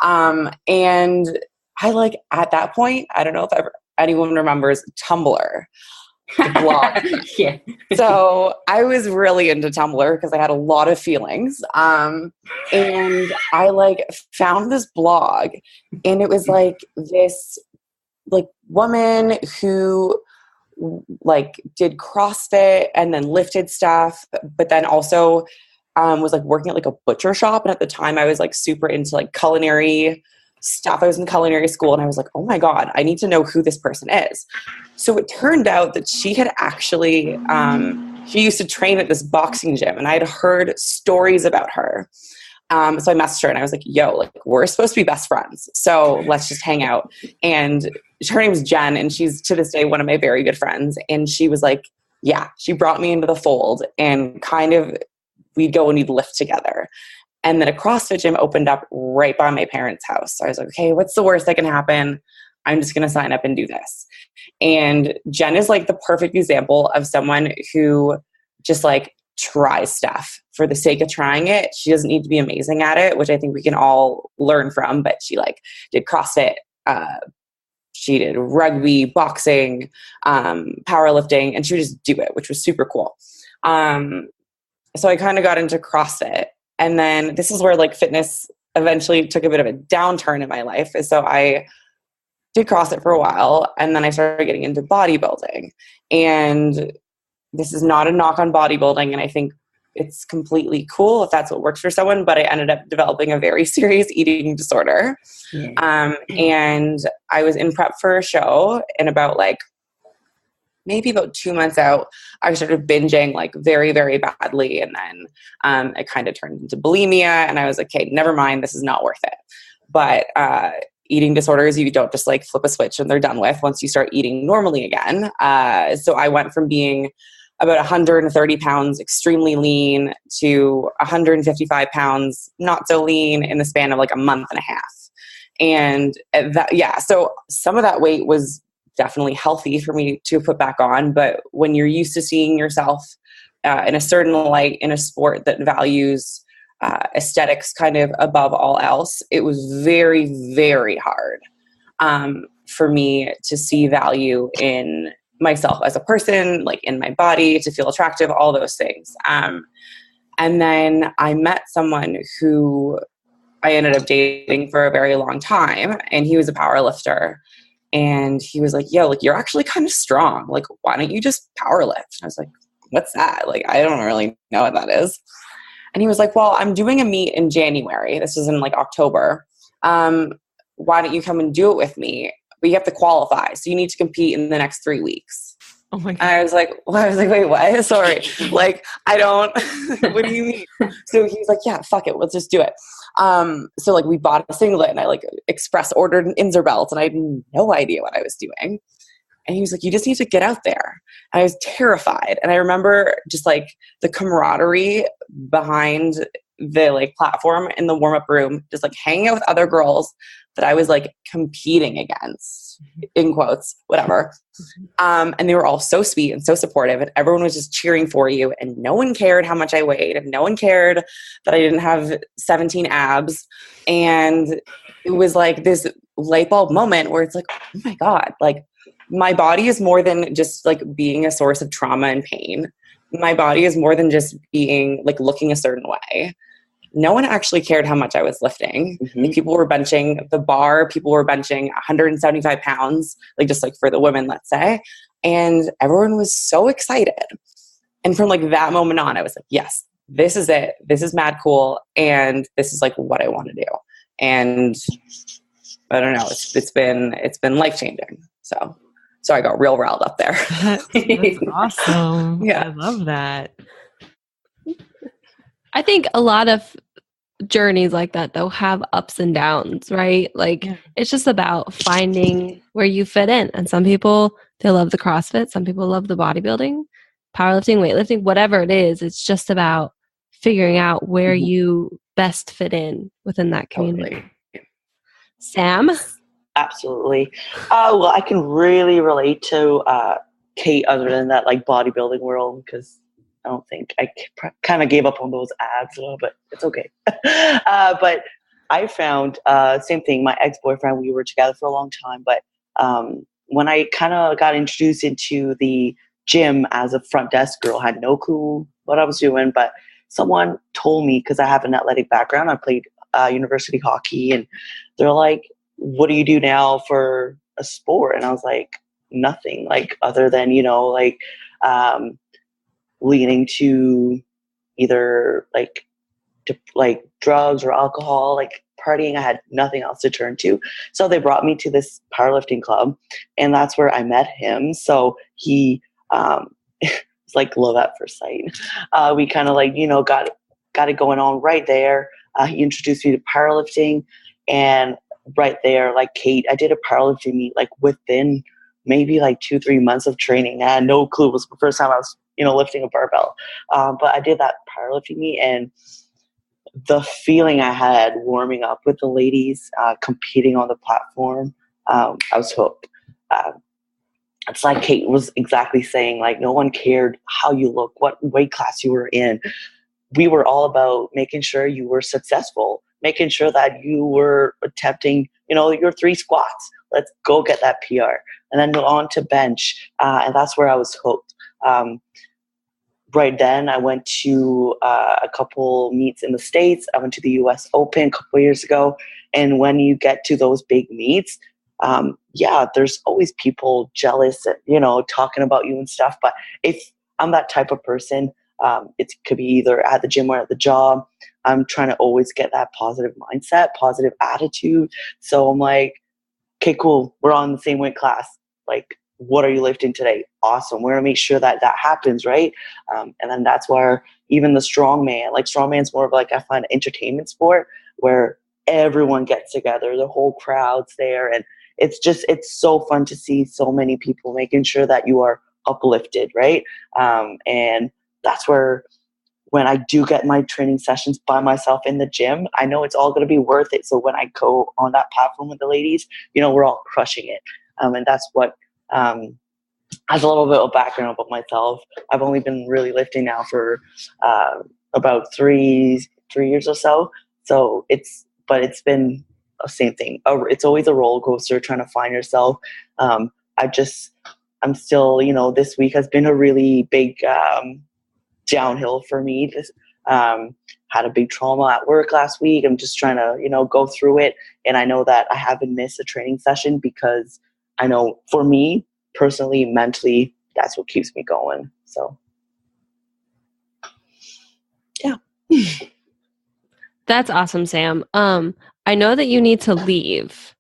And I like, at that point, I don't know if anyone remembers Tumblr, the blog. Yeah. So I was really into Tumblr because I had a lot of feelings. And I like found this blog, and it was like this like woman who like did CrossFit and then lifted stuff, but then also was like working at like a butcher shop. And at the time I was like super into like culinary stuff. I was in culinary school and I was like, oh my God, I need to know who this person is. So it turned out that she had actually, she used to train at this boxing gym, and I had heard stories about her. So I messaged her and I was like, yo, like, we're supposed to be best friends, so let's just hang out. And her name's Jen, and she's to this day one of my very good friends. And she was like, yeah, she brought me into the fold, and kind of we'd go and we'd lift together. And then a CrossFit gym opened up right by my parents' house. So I was like, okay, what's the worst that can happen? I'm just going to sign up and do this. And Jen is like the perfect example of someone who just like tries stuff for the sake of trying it. She doesn't need to be amazing at it, which I think we can all learn from, but she like did CrossFit, she did rugby, boxing, powerlifting, and she would just do it, which was super cool. So I kind of got into CrossFit. And then this is where like fitness eventually took a bit of a downturn in my life. So I did CrossFit for a while, and then I started getting into bodybuilding. And this is not a knock on bodybuilding, and I think it's completely cool if that's what works for someone, but I ended up developing a very serious eating disorder. Yeah. And I was in prep for a show, and about like maybe about 2 months out, I started binging like very, very badly. And then it kind of turned into bulimia, and I was like, okay, never mind, this is not worth it. But eating disorders, you don't just like flip a switch and they're done with once you start eating normally again. So I went from being about 130 pounds, extremely lean, to 155 pounds, not so lean, in the span of like a month and a half. And that, yeah, so some of that weight was definitely healthy for me to put back on. But when you're used to seeing yourself in a certain light in a sport that values aesthetics kind of above all else, it was very, very hard for me to see value in myself as a person, like in my body, to feel attractive, all those things. And then I met someone who I ended up dating for a very long time, and he was a power lifter. And he was like, yo, like, you're actually kind of strong. Like, why don't you just power lift? I was like, what's that? Like, I don't really know what that is. And he was like, well, I'm doing a meet in January. This was in like October. Why don't you come and do it with me? But you have to qualify, so you need to compete in the next 3 weeks. Oh my God. And I was like, wait, what? Sorry. Like, I don't, what do you mean? So he's like, yeah, fuck it. Let's just do it. So like we bought a singlet, and I like express ordered an Inzer belt, and I had no idea what I was doing. And he was like, you just need to get out there. And I was terrified. And I remember just like the camaraderie behind the like platform in the warm-up room, just like hanging out with other girls that I was like competing against, in quotes, whatever. And they were all so sweet and so supportive, and everyone was just cheering for you, and no one cared how much I weighed, and no one cared that I didn't have 17 abs. And it was like this light bulb moment where it's like, oh my God, like my body is more than just like being a source of trauma and pain. My body is more than just being like looking a certain way. No one actually cared how much I was lifting. Mm-hmm. Like, people were benching the bar. People were benching 175 pounds, like just like for the women, let's say. And everyone was so excited. And from like that moment on, I was like, yes, this is it. This is mad cool. And this is like what I want to do. And I don't know, it's been life-changing. So I got real riled up there. That's awesome. Yeah. I love that. I think a lot of journeys like that, though, have ups and downs, right? Like, it's just about finding where you fit in. And some people, they love the CrossFit. Some people love the bodybuilding, powerlifting, weightlifting, whatever it is. It's just about figuring out where you best fit in within that community. Sam? Absolutely. Well, I can really relate to Kate other than that like bodybuilding world, because I don't think I kind of gave up on those abs a little bit. It's okay. But I found same thing. My ex-boyfriend, we were together for a long time, but when I kind of got introduced into the gym as a front desk girl, I had no clue what I was doing, but someone told me, because I have an athletic background, I played university hockey, and they're like, what do you do now for a sport? And I was like, nothing, like other than, like leaning to either like drugs or alcohol, like partying. I had nothing else to turn to. So they brought me to this powerlifting club, and that's where I met him. So he, it's like love at first sight. We kind of like, got it going on right there. He introduced me to powerlifting, and right there, like Kate, I did a powerlifting meet like within maybe like 2-3 months of training. I had no clue. It was the first time I was, lifting a barbell. But I did that powerlifting meet, and the feeling I had warming up with the ladies, competing on the platform, I was hooked. It's like Kate was exactly saying, like, no one cared how you look, what weight class you were in. We were all about making sure you were successful, making sure that you were attempting, your 3 squats. Let's go get that PR. And then on to bench. And that's where I was hooked. Right then, I went to a couple meets in the States. I went to the US Open a couple of years ago. And when you get to those big meets, there's always people jealous, talking about you and stuff. But if I'm that type of person, it could be either at the gym or at the job. I'm trying to always get that positive mindset, positive attitude. So I'm like, okay, cool. We're on the same weight class. Like, what are you lifting today? Awesome. We're going to make sure that happens, right? And then that's where even the strongman's more of like, I find an entertainment sport where everyone gets together, the whole crowd's there. And it's so fun to see so many people making sure that you are uplifted, right? And that's where, when I do get my training sessions by myself in the gym, I know it's all going to be worth it. So when I go on that platform with the ladies, we're all crushing it. And that's what, as a little bit of background about myself, I've only been really lifting now for about 3 years or so. So it's been the same thing. It's always a roller coaster trying to find yourself. I'm still, this week has been a really big downhill for me. This had a big trauma at work last week. I'm just trying to, go through it. And I know that I haven't missed a training session because I know for me personally, mentally, that's what keeps me going. So, yeah. That's awesome, Sam. I know that you need to leave.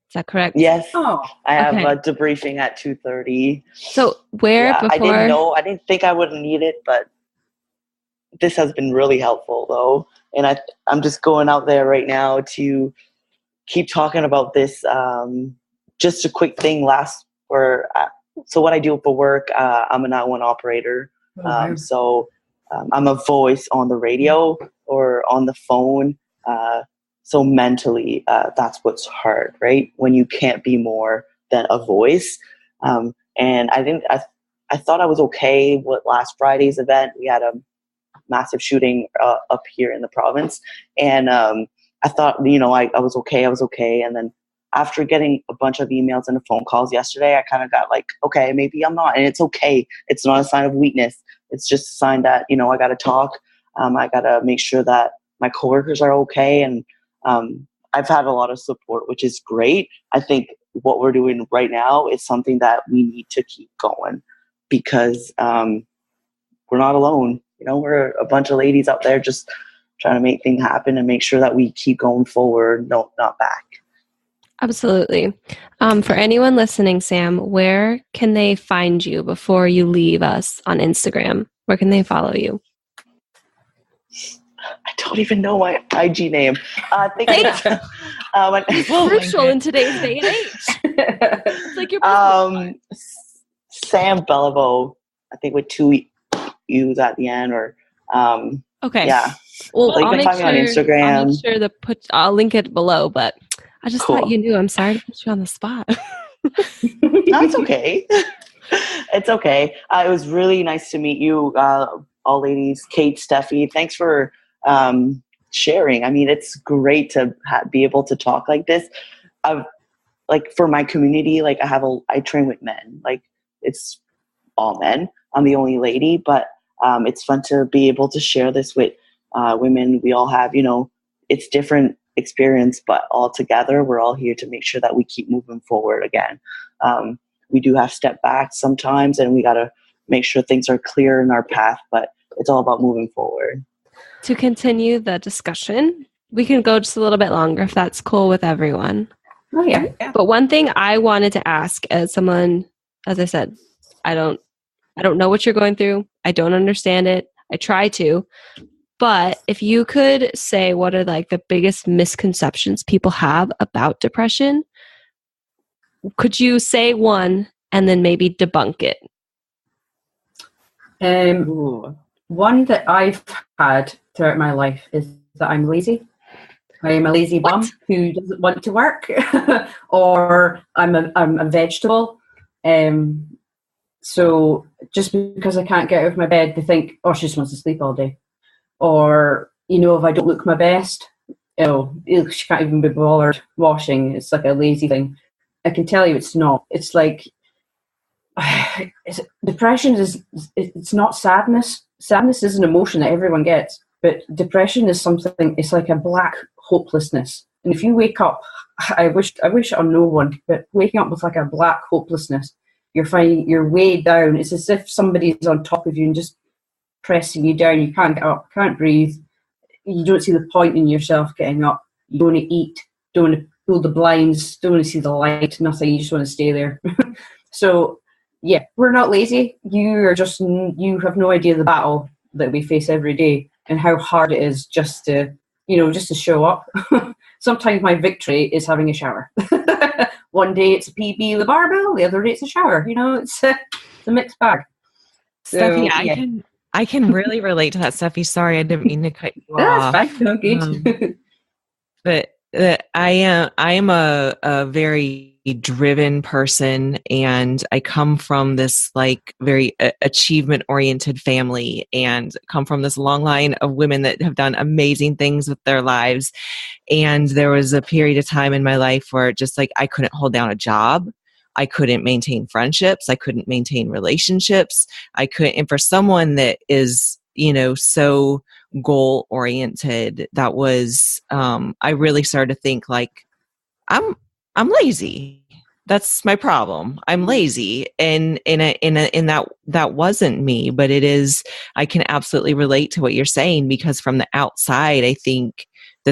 Is that correct? Yes. Oh, I have okay. a debriefing at 2:30. So where before? I didn't think I would need it, but this has been really helpful though. And I'm just going out there right now to keep talking about this. Just a quick thing so what I do for work, I'm a 911 operator. So I'm a voice on the radio or on the phone. So mentally, that's what's hard, right? When you can't be more than a voice. And I thought I was okay with last Friday's event. We had a massive shooting up here in the province. And I thought, I was okay. And then after getting a bunch of emails and phone calls yesterday, I kind of got like, okay, maybe I'm not. And it's okay. It's not a sign of weakness. It's just a sign that, I got to talk. I got to make sure that my coworkers are okay. And I've had a lot of support, which is great. I think what we're doing right now is something that we need to keep going because we're not alone. We're a bunch of ladies out there just trying to make things happen and make sure that we keep going forward, not back. Absolutely. For anyone listening, Sam, where can they find you before you leave us on Instagram? Where can they follow you? I don't even know my IG name. I think it's crucial in today's day and age. It's like your Sam Beliveau, I think with 2 U's at the end, or okay. Yeah. Well, you can find me on Instagram. I'll link it below, but I just Cool. thought you knew. I'm sorry to put you on the spot. No, it's okay. It's okay. It was really nice to meet you, all ladies. Kate, Steffi, thanks for sharing. I mean, it's great to be able to talk like this. Like for my community, like I train with men. Like it's all men. I'm the only lady, but it's fun to be able to share this with women. We all have, it's different experience, but all together, we're all here to make sure that we keep moving forward again. We do have step back sometimes, and we got to make sure things are clear in our path, but it's all about moving forward. To continue the discussion, we can go just a little bit longer if that's cool with everyone. Oh, yeah. But one thing I wanted to ask as someone, as I said, I don't know what you're going through. I don't understand it. I try to. But if you could say what are like the biggest misconceptions people have about depression, could you say one and then maybe debunk it? One that I've had throughout my life is that I'm lazy. I am a lazy bum who doesn't want to work, or I'm a vegetable. So just because I can't get out of my bed, they think, oh, she just wants to sleep all day. Or, if I don't look my best, she can't even be bothered washing. It's like a lazy thing. I can tell you it's not. It's like, depression it's not sadness. Sadness is an emotion that everyone gets. But depression is something, it's like a black hopelessness. And if you wake up, I wish on no one, but waking up with like a black hopelessness, you're weighed down. It's as if somebody's on top of you and just pressing you down. You can't get up, can't breathe. You don't see the point in yourself getting up. You don't want to eat, don't want to pull the blinds, don't want to see the light, nothing. You just want to stay there. So, yeah, we're not lazy. You have no idea the battle that we face every day and how hard it is just to show up. Sometimes my victory is having a shower. One day it's a PB with a barbell, the other day it's a shower. It's a mixed bag. Steffi, I can really relate to that, Steffi. Sorry, I didn't mean to cut you off. That's fine. No, good. But I am a very driven person, and I come from this like very achievement oriented family, and come from this long line of women that have done amazing things with their lives. And there was a period of time in my life where just like I couldn't hold down a job. I couldn't maintain friendships. I couldn't maintain relationships. And for someone that is, so goal oriented, that was, I really started to think like, I'm lazy. That's my problem. I'm lazy. And that wasn't me, but it is, I can absolutely relate to what you're saying, because from the outside, I think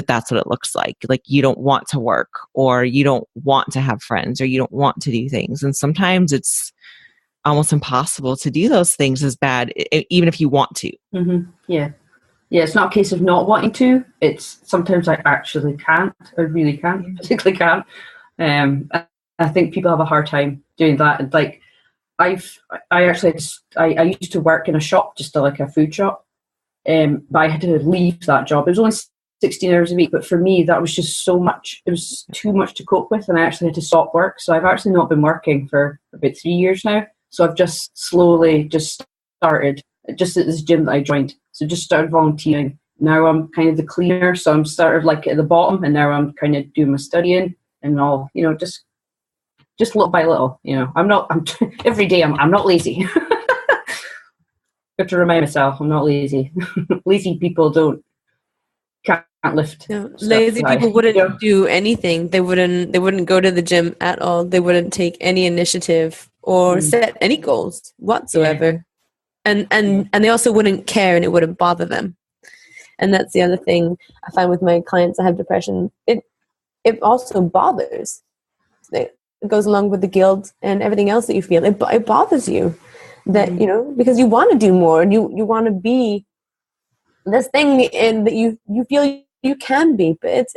that's what it looks like. Like you don't want to work, or you don't want to have friends, or you don't want to do things. And sometimes it's almost impossible to do those things as bad, even if you want to. Mm-hmm. Yeah. Yeah, it's not a case of not wanting to. It's sometimes I actually can't. I really can't. Physically can't. I think people have a hard time doing that. And like, I used to work in a shop, just like a food shop. But I had to leave that job. It was only 16 hours a week, but for me, that was just so much. It was too much to cope with, and I actually had to stop work. So I've actually not been working for about 3 years now. So I've just slowly just started, just at this gym that I joined. So just started volunteering. Now I'm kind of the cleaner, so I'm started like at the bottom, and now I'm kind of doing my studying and all, just little by little, I'm every day I'm not lazy. I have to remind myself I'm not lazy. Lazy people can't lift. Lazy people wouldn't do anything. They wouldn't go to the gym at all. They wouldn't take any initiative or set any goals whatsoever. Yeah. And they also wouldn't care, and it wouldn't bother them. And that's the other thing I find with my clients that have depression. It also bothers. It goes along with the guilt and everything else that you feel. It bothers you that, because you want to do more, and you want to be this thing that you feel you can be, but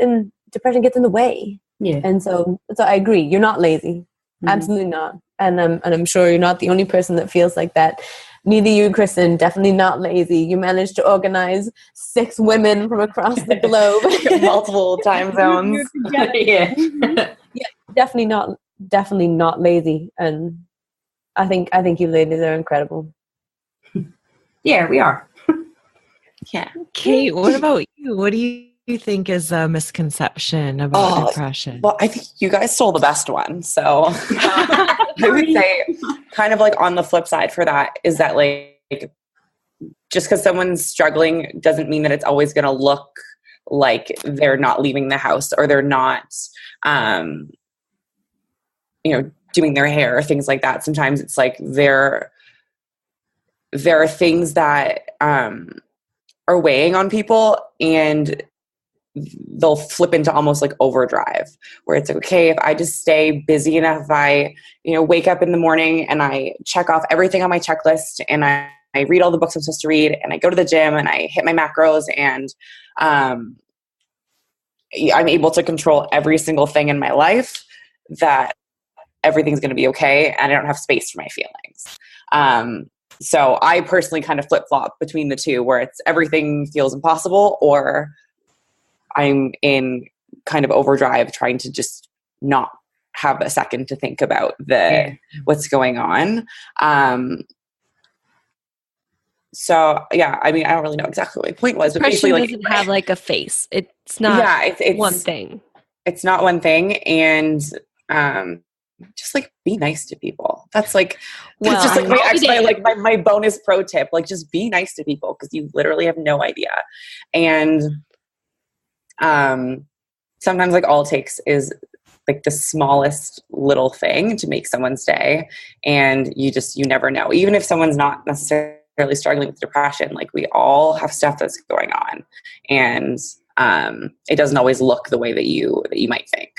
depression gets in the way. Yeah. And so I agree. You're not lazy. Absolutely not. And I'm sure you're not the only person that feels like that. neither you, Kristen, definitely not lazy. You managed to organize 6 women from across the globe. Multiple time zones. Yeah. Yeah, definitely not lazy. And I think you ladies are incredible. Yeah, we are. Yeah. Kate, what about you? What do you think is a misconception about depression? Well, I think you guys stole the best one. So I would say kind of like on the flip side for that is that like just because someone's struggling doesn't mean that it's always going to look like they're not leaving the house or they're not, doing their hair or things like that. Sometimes it's like there are things that are weighing on people, and they'll flip into almost like overdrive, where it's okay if I just stay busy enough, if I wake up in the morning and I check off everything on my checklist, and I read all the books I'm supposed to read, and I go to the gym and I hit my macros, and I'm able to control every single thing in my life, that everything's going to be okay and I don't have space for my feelings. So I personally kind of flip-flop between the two, where it's everything feels impossible, or I'm in kind of overdrive trying to just not have a second to think about what's going on. So yeah, I mean, I don't really know exactly what my point was, but Depression basically doesn't have like a face. It's not it's one thing. It's not one thing. And just like be nice to people. That's like, that's just like my bonus pro tip. Like just be nice to people, because you literally have no idea. And sometimes like all it takes is like the smallest little thing to make someone's day. And you never know. Even if someone's not necessarily struggling with depression, like we all have stuff that's going on. And it doesn't always look the way that you might think.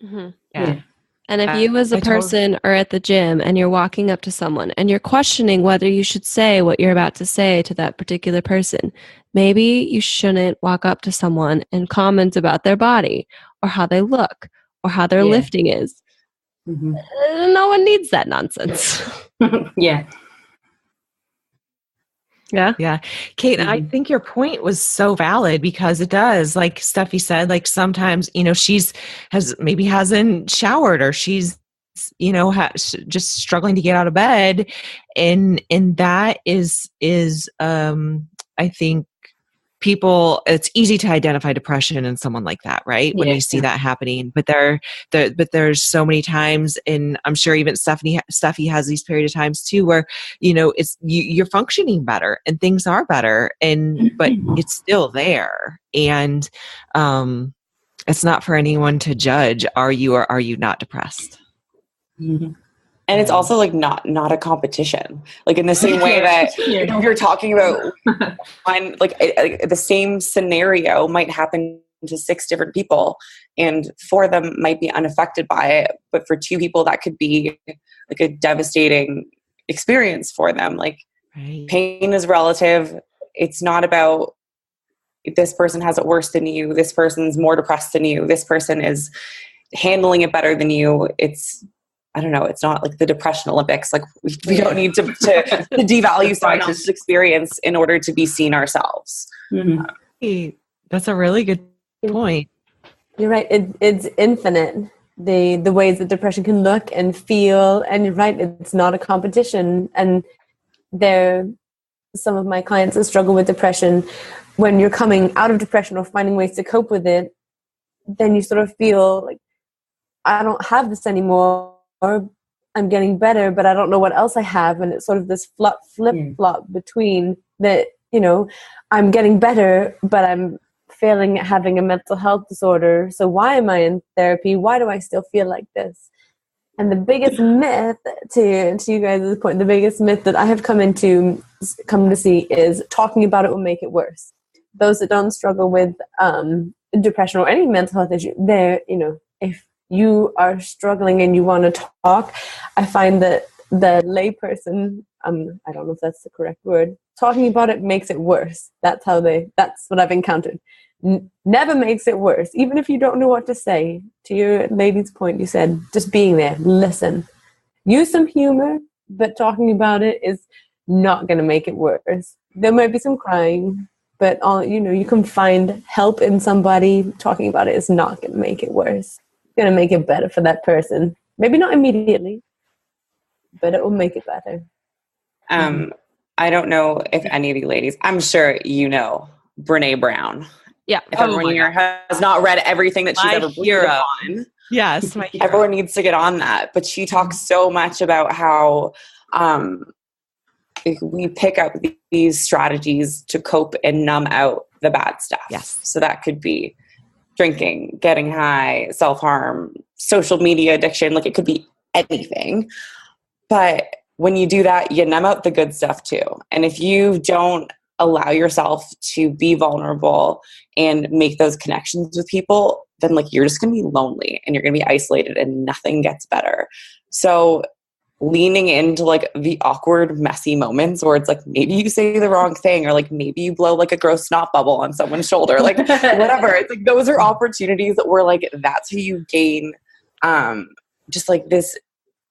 Mm-hmm. Yeah. And if you as a person are at the gym and you're walking up to someone and you're questioning whether you should say what you're about to say to that particular person, maybe you shouldn't walk up to someone and comment about their body or how they look or how their lifting is. Mm-hmm. No one needs that nonsense. Yeah. Yeah. Yeah. Kate, I think your point was so valid, because it does, like Steffi said, like sometimes, maybe hasn't showered, or she's, just struggling to get out of bed. And that is, I think it's easy to identify depression in someone like that, right? When we see that happening, but there's so many times, and I'm sure even Steffi has these period of times too, where, it's, you're functioning better and things are better, but it's still there. And, it's not for anyone to judge. Are you or are you not depressed? Mm-hmm. And it's also like not a competition, like in the same way that if you're talking about one, like the same scenario might happen to 6 different people, and 4 of them might be unaffected by it, but for 2 people that could be like a devastating experience for them. Like pain is relative. It's not about this person has it worse than you, this person's more depressed than you, this person is handling it better than you. It's, I don't know, it's not like the Depression Olympics. Like we don't need to devalue someone else's experience in order to be seen ourselves. Mm-hmm. That's a really good point. You're right. It's infinite. The ways that depression can look and feel, and you're right, it's not a competition. And some of my clients that struggle with depression, when you're coming out of depression or finding ways to cope with it, then you sort of feel like, I don't have this anymore. Or I'm getting better, but I don't know what else I have. And it's sort of this flip-flop between that, I'm getting better, but I'm failing at having a mental health disorder. So why am I in therapy? Why do I still feel like this? And the biggest myth, to you guys' point, the biggest myth that I have come to see is talking about it will make it worse. Those that don't struggle with depression or any mental health issue, if you are struggling and you want to talk, I find that the layperson, I don't know if that's the correct word, talking about it makes it worse. That's what I've encountered. Never makes it worse. Even if you don't know what to say, to your lady's point, you said, just being there, listen. Use some humor, but talking about it is not going to make it worse. There might be some crying, but you can find help in somebody. Talking about it is not going to make it worse. It's going to make it better for that person. Maybe not immediately, but it will make it better. I don't know if any of you ladies, I'm sure you know Brené Brown. Yeah. If everyone here has not read everything that she's ever put on. Yes, my hero. Everyone needs to get on that. But she talks so much about how we pick up these strategies to cope and numb out the bad stuff. Yes. So that could be drinking, getting high, self-harm, social media addiction. Like, it could be anything. But when you do that, you numb out the good stuff too. And if you don't allow yourself to be vulnerable and make those connections with people, then like you're just going to be lonely and you're going to be isolated and nothing gets better. So leaning into like the awkward, messy moments where it's like maybe you say the wrong thing, or like maybe you blow like a gross snot bubble on someone's shoulder, like whatever. It's like those are opportunities that were like, that's how you gain just like this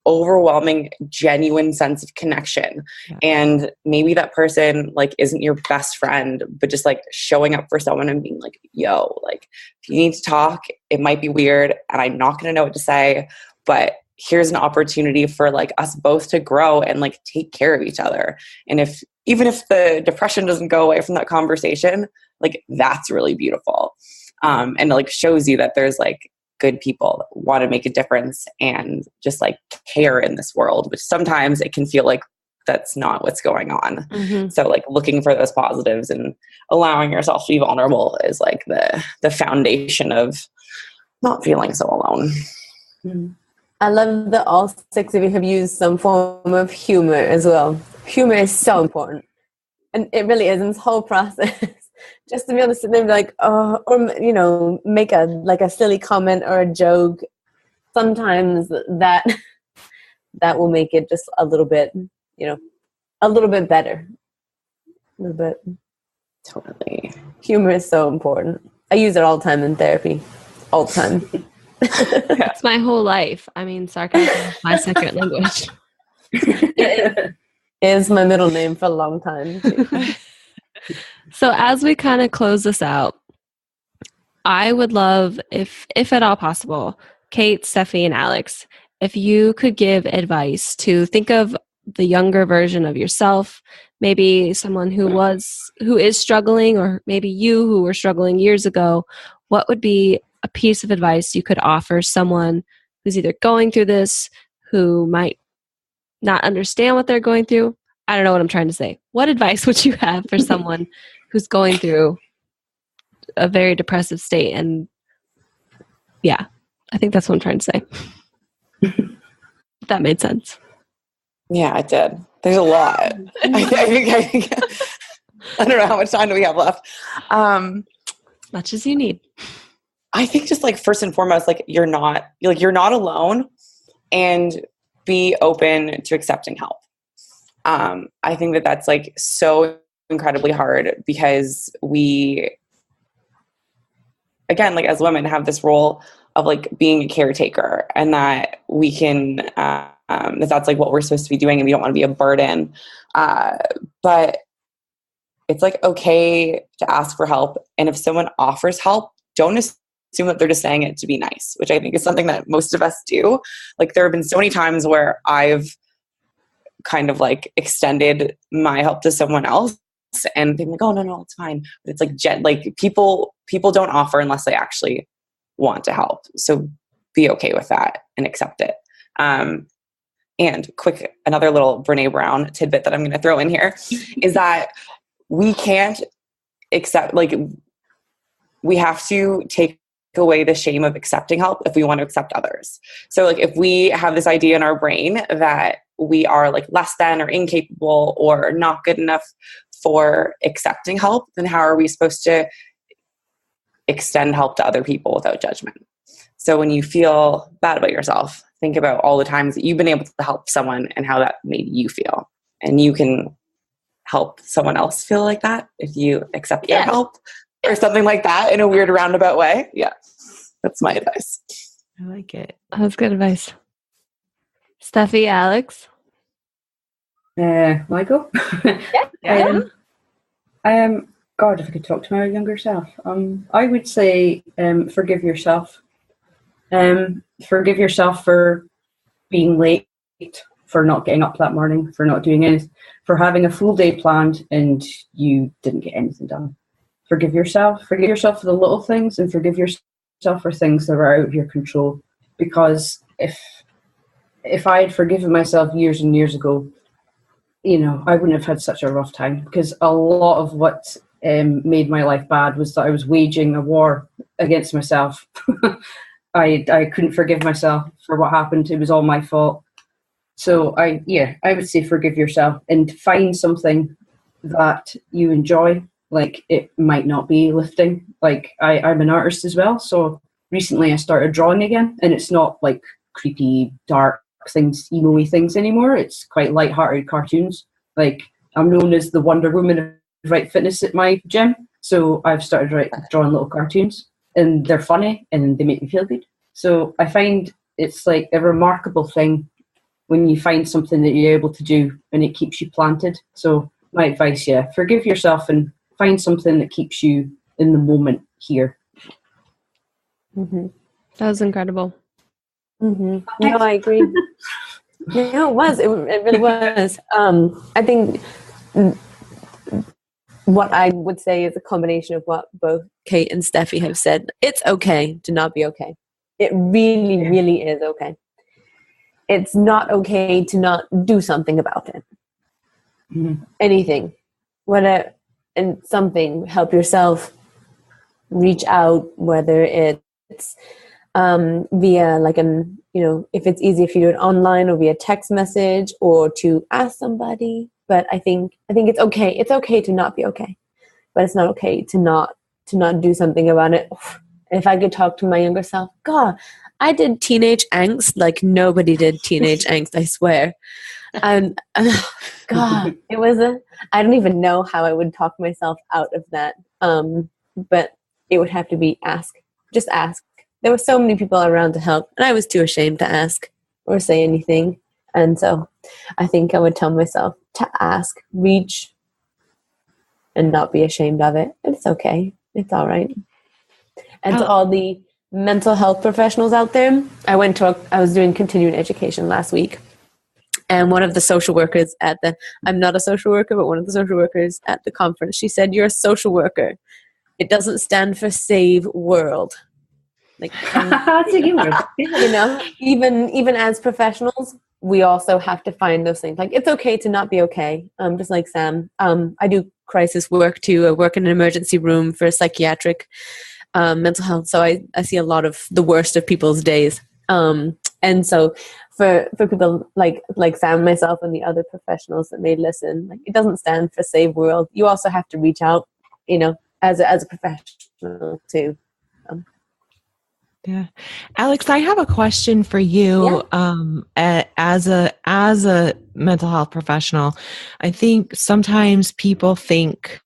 overwhelming, genuine sense of connection. Yeah. And maybe that person like isn't your best friend, but just like showing up for someone and being like, yo, like if you need to talk, it might be weird and I'm not going to know what to say, but here's an opportunity for like us both to grow and like take care of each other. And even if the depression doesn't go away from that conversation, like that's really beautiful. And like shows you that there's like good people that want to make a difference and just like care in this world, which sometimes it can feel like that's not what's going on. Mm-hmm. So like looking for those positives and allowing yourself to be vulnerable is like the foundation of not feeling so alone. Mm-hmm. I love that all 6 of you have used some form of humor as well. Humor is so important. And it really is in this whole process. Just to be able to sit there and be like, oh, or, make a silly comment or a joke. Sometimes that will make it just a little bit, a little bit better. A little bit. Totally. Humor is so important. I use it all the time in therapy. All the time. It's my whole life. I mean, sarcasm is my second language. It is my middle name for a long time, too. So as we kind of close this out, I would love, if at all possible, Kate, Steffi, and Alex, if you could give advice to think of the younger version of yourself, maybe someone who is struggling, or maybe you who were struggling years ago, what would be a piece of advice you could offer someone who's either going through this, who might not understand what they're going through? I don't know what I'm trying to say. What advice would you have for someone who's going through a very depressive state? And yeah, I think that's what I'm trying to say. If that made sense. Yeah, it did. There's a lot. I think I don't know how much time do we have left. Much as you need. I think just like first and foremost, like you're not alone, and be open to accepting help. I think that that's like so incredibly hard because we, again, like as women have this role of like being a caretaker, and that we can, that's like what we're supposed to be doing, and we don't want to be a burden. But it's like okay to ask for help. And if someone offers help, don't assume that they're just saying it to be nice, which I think is something that most of us do. Like there have been so many times where I've kind of like extended my help to someone else and they're like, oh no, it's fine. But it's like people don't offer unless they actually want to help. So be okay with that and accept it. And another little Brené Brown tidbit that I'm going to throw in here is that we can't accept, like we have to take away the shame of accepting help if we want to accept others. So like if we have this idea in our brain that we are like less than or incapable or not good enough for accepting help, then how are we supposed to extend help to other people without judgment? So when you feel bad about yourself, think about all the times that you've been able to help someone and how that made you feel. And you can help someone else feel like that if you accept their help or something like that in a weird roundabout way. Yeah, that's my advice. I like it. That's good advice. Steffi, Alex? Michael? Yeah. God, if I could talk to my younger self, I would say forgive yourself. Forgive yourself for being late, for not getting up that morning, for not doing anything, for having a full day planned and you didn't get anything done. Forgive yourself. Forgive yourself for the little things, and forgive yourself for things that are out of your control. Because if I had forgiven myself years and years ago, I wouldn't have had such a rough time, because a lot of what made my life bad was that I was waging a war against myself. I couldn't forgive myself for what happened. It was all my fault. So I would say forgive yourself and find something that you enjoy. Like, it might not be lifting. Like, I'm an artist as well. So recently I started drawing again, and it's not like creepy, dark things, emo-y things anymore. It's quite light-hearted cartoons. Like, I'm known as the Wonder Woman of Right Fitness at my gym. So I've started drawing little cartoons, and they're funny and they make me feel good. So I find it's like a remarkable thing when you find something that you're able to do and it keeps you planted. So my advice, forgive yourself and find something that keeps you in the moment here. Mm-hmm. That was incredible. Mm-hmm. No, I agree. Yeah, it was. It really was. I think what I would say is a combination of what both Kate and Steffi have said. It's okay to not be okay. It really, really is okay. It's not okay to not do something about it. Mm-hmm. Anything. And something. Help yourself. Reach out, whether it's via like if it's easy if you do it online or via text message or to ask somebody. But I think it's okay. It's okay to not be okay, but it's not okay to not do something about it. If I could talk to my younger self, God, I did teenage angst like nobody did teenage angst, I swear. And God, it was I don't even know how I would talk myself out of that. But it would have to be just ask. There were so many people around to help, and I was too ashamed to ask or say anything. And so I think I would tell myself to ask, reach, and not be ashamed of it. It's okay. It's all right. And to all the mental health professionals out there, I was doing continuing education last week. And one of the social workers I'm not a social worker, but one of the social workers at the conference, she said, "You're a social worker. It doesn't stand for save world." Like, even as professionals, we also have to find those things. Like, it's okay to not be okay. Just like Sam, I do crisis work too. I work in an emergency room for psychiatric mental health. So I see a lot of the worst of people's days. And so for people like Sam and myself and the other professionals that may listen, like, it doesn't stand for save world. You also have to reach out, as a professional too. Yeah. Alex, I have a question for you. Yeah. As a mental health professional, I think sometimes people think,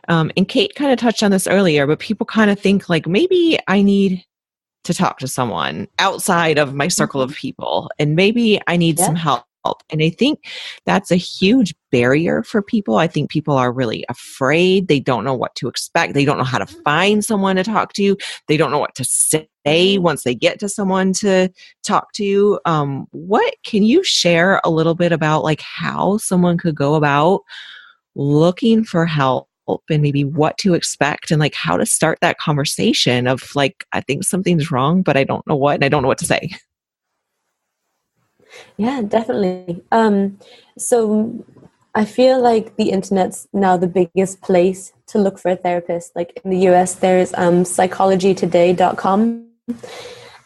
and Kate kind of touched on this earlier, but people kind of think like, maybe I need to talk to someone outside of my circle of people, and maybe I need some help. And I think that's a huge barrier for people. I think people are really afraid. They don't know what to expect. They don't know how to find someone to talk to. They don't know what to say once they get to someone to talk to. What can you share a little bit about, like, how someone could go about looking for help, and maybe what to expect, and like how to start that conversation of like, I think something's wrong, but I don't know what, and I don't know what to say. Yeah, definitely. So I feel like the internet's now the biggest place to look for a therapist. Like in the US, there's psychologytoday.com,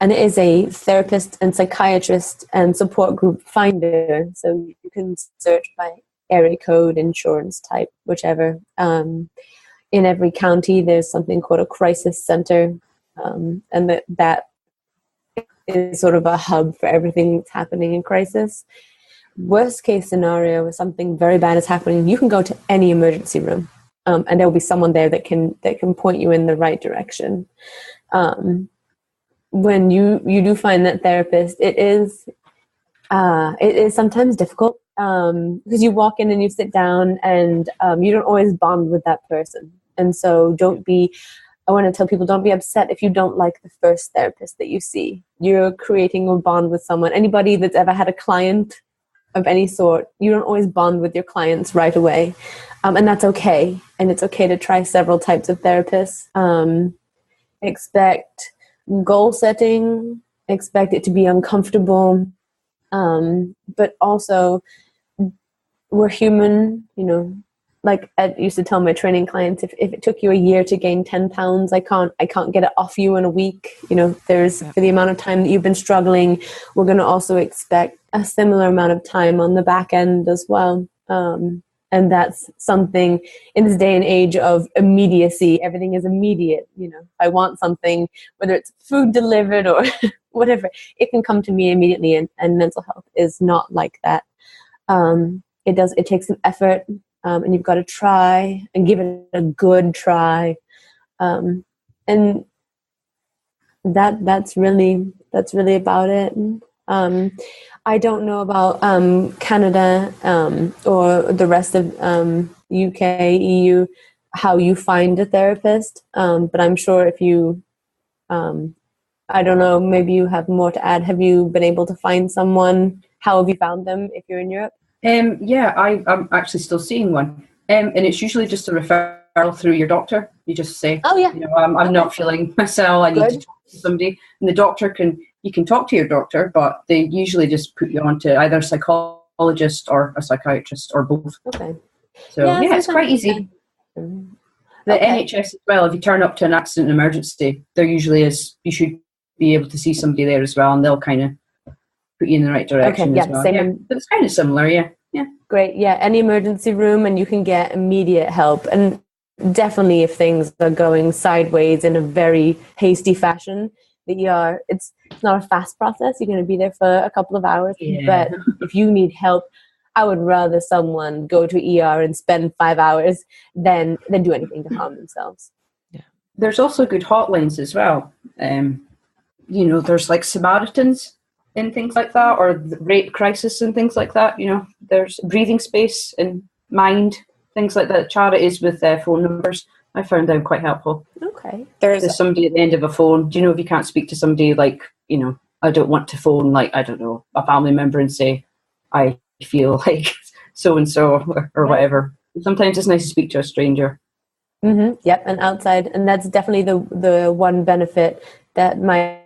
and it is a therapist and psychiatrist and support group finder. So you can search by area code, insurance type, whichever. In every county, there's something called a crisis center, and that is sort of a hub for everything that's happening in crisis. Worst case scenario, if something very bad is happening, you can go to any emergency room, and there will be someone there that can point you in the right direction. When you do find that therapist, it is sometimes difficult. because you walk in and you sit down and you don't always bond with that person. And so I want to tell people, don't be upset if you don't like the first therapist that you see. You're creating a bond with someone. Anybody that's ever had a client of any sort, you don't always bond with your clients right away. And that's okay. And it's okay to try several types of therapists. Expect goal setting, expect it to be uncomfortable. But also, we're human, like I used to tell my training clients, if it took you a year to gain 10 pounds, I can't get it off you in a week. For the amount of time that you've been struggling, we're going to also expect a similar amount of time on the back end as well. And that's something in this day and age of immediacy. Everything is immediate. If I want something, whether it's food delivered or whatever, it can come to me immediately. And mental health is not like that. It takes some effort. And you've got to try and give it a good try. And that's really about it. I don't know about Canada or the rest of UK, EU, how you find a therapist. But I'm sure if you, I don't know, maybe you have more to add. Have you been able to find someone? How have you found them if you're in Europe? I'm actually still seeing one. And it's usually just a referral through your doctor. You just say, oh yeah, I'm not feeling myself. I need to talk to somebody. And the doctor you can talk to your doctor, but they usually just put you on to either a psychologist or a psychiatrist or both. Okay. So yeah it's quite easy. The NHS as well, if you turn up to an accident and emergency, there usually is, you should be able to see somebody there as well, and they'll kind of put you in the right direction as well. But it's kind of similar, yeah. Great, yeah. Any emergency room, and you can get immediate help. And definitely, if things are going sideways in a very hasty fashion, the ER, it's not a fast process. You're going to be there for a couple of hours. Yeah. But if you need help, I would rather someone go to ER and spend 5 hours than do anything to harm themselves. Yeah. There's also good hotlines as well. There's like Samaritans and things like that, or the rape crisis and things like that. There's breathing space and mind, things like that. Charities with their phone numbers, I found them quite helpful. Okay. There's somebody at the end of a phone. If you can't speak to somebody, like, I don't want to phone, like, I don't know, a family member and say, I feel like so-and-so or whatever. Sometimes it's nice to speak to a stranger. Mm-hmm. Yep, and outside. And that's definitely the one benefit that my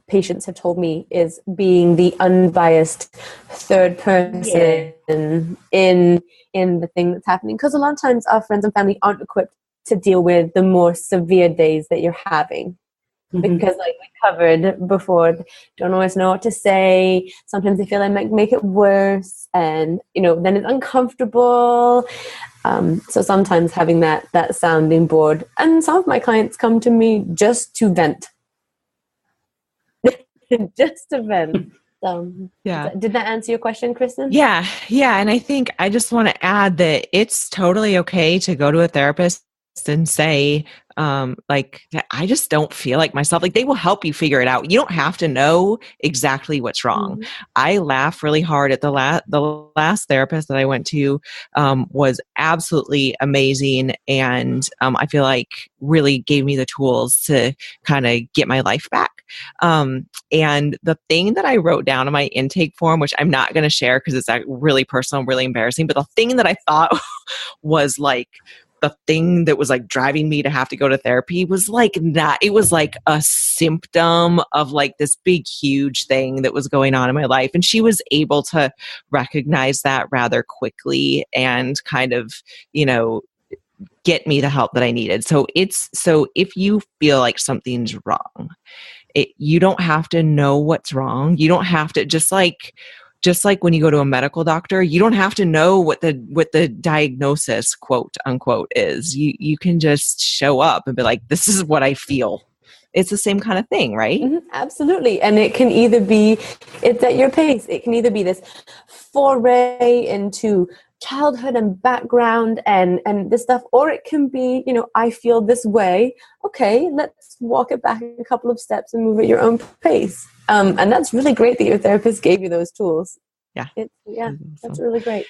patients have told me is being the unbiased third person in the thing that's happening. Because a lot of times our friends and family aren't equipped to deal with the more severe days that you're having. Mm-hmm. Because like we covered before, don't always know what to say. Sometimes they feel like might make it worse, and then it's uncomfortable. So sometimes having that sounding board, and some of my clients come to me just to vent. Just to vent. Did that answer your question, Kristen? Yeah. And I think I just want to add that it's totally okay to go to a therapist and say, I just don't feel like myself. Like, they will help you figure it out. You don't have to know exactly what's wrong. Mm-hmm. I laugh really hard at the last therapist that I went to was absolutely amazing. And I feel like really gave me the tools to kind of get my life back. And the thing that I wrote down in my intake form, which I'm not going to share because it's really personal, really embarrassing, but the thing that I thought was like, the thing that was like driving me to have to go to therapy was like not, it was like a symptom of like this big, huge thing that was going on in my life. And she was able to recognize that rather quickly and kind of, get me the help that I needed. So if you feel like something's wrong, you don't have to know what's wrong. You don't have to, just like when you go to a medical doctor, you don't have to know what the diagnosis, quote unquote, is. You can just show up and be like, this is what I feel. It's the same kind of thing, right? Mm-hmm, absolutely. And it can either be, it's at your pace. It can either be this foray into childhood and background and this stuff, or it can be, I feel this way. Okay, let's walk it back a couple of steps and move at your own pace. And that's really great that your therapist gave you those tools. Yeah. That's really great.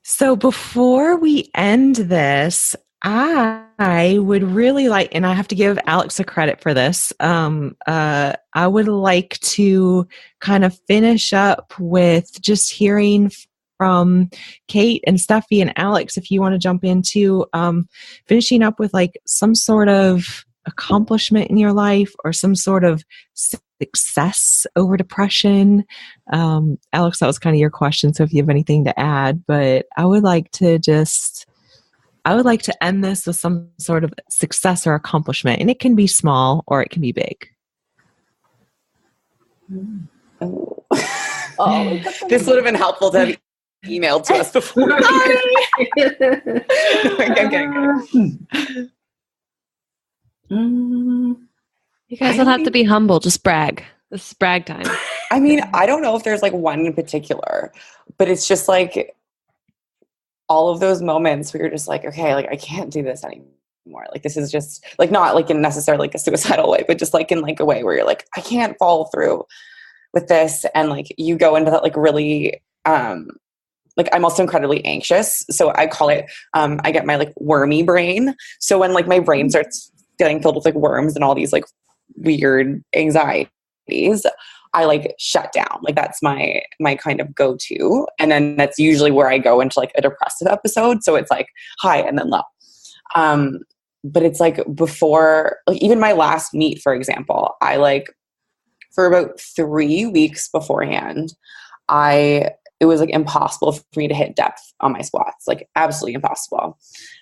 So before we end this, I would really like, and I have to give Alex a credit for this. I would like to kind of finish up with just hearing from Kate and Steffi and Alex, if you want to jump into finishing up with like some sort of accomplishment in your life or some sort of success over depression. Alex, that was kind of your question, so if you have anything to add, but I would like to end this with some sort of success or accomplishment, and it can be small or it can be big. This would have been helpful to have emailed to us before. You guys don't have to be humble. Just brag. This is brag time. I mean, I don't know if there's like one in particular, but it's just like all of those moments where you're just like, okay, like I can't do this anymore. Like this is just like not like in necessarily like a suicidal way, but just like in like a way where you're like, I can't follow through with this. And like you go into that like really like I'm also incredibly anxious. So I call it I get my like wormy brain. So when like my brain starts getting filled with like worms and all these like weird anxieties, I like shut down. Like that's my kind of go-to. And then that's usually where I go into like a depressive episode. So it's like high and then low. But it's like before, like even my last meet, for example, I like for about 3 weeks beforehand, it was like impossible for me to hit depth on my squats, like absolutely impossible.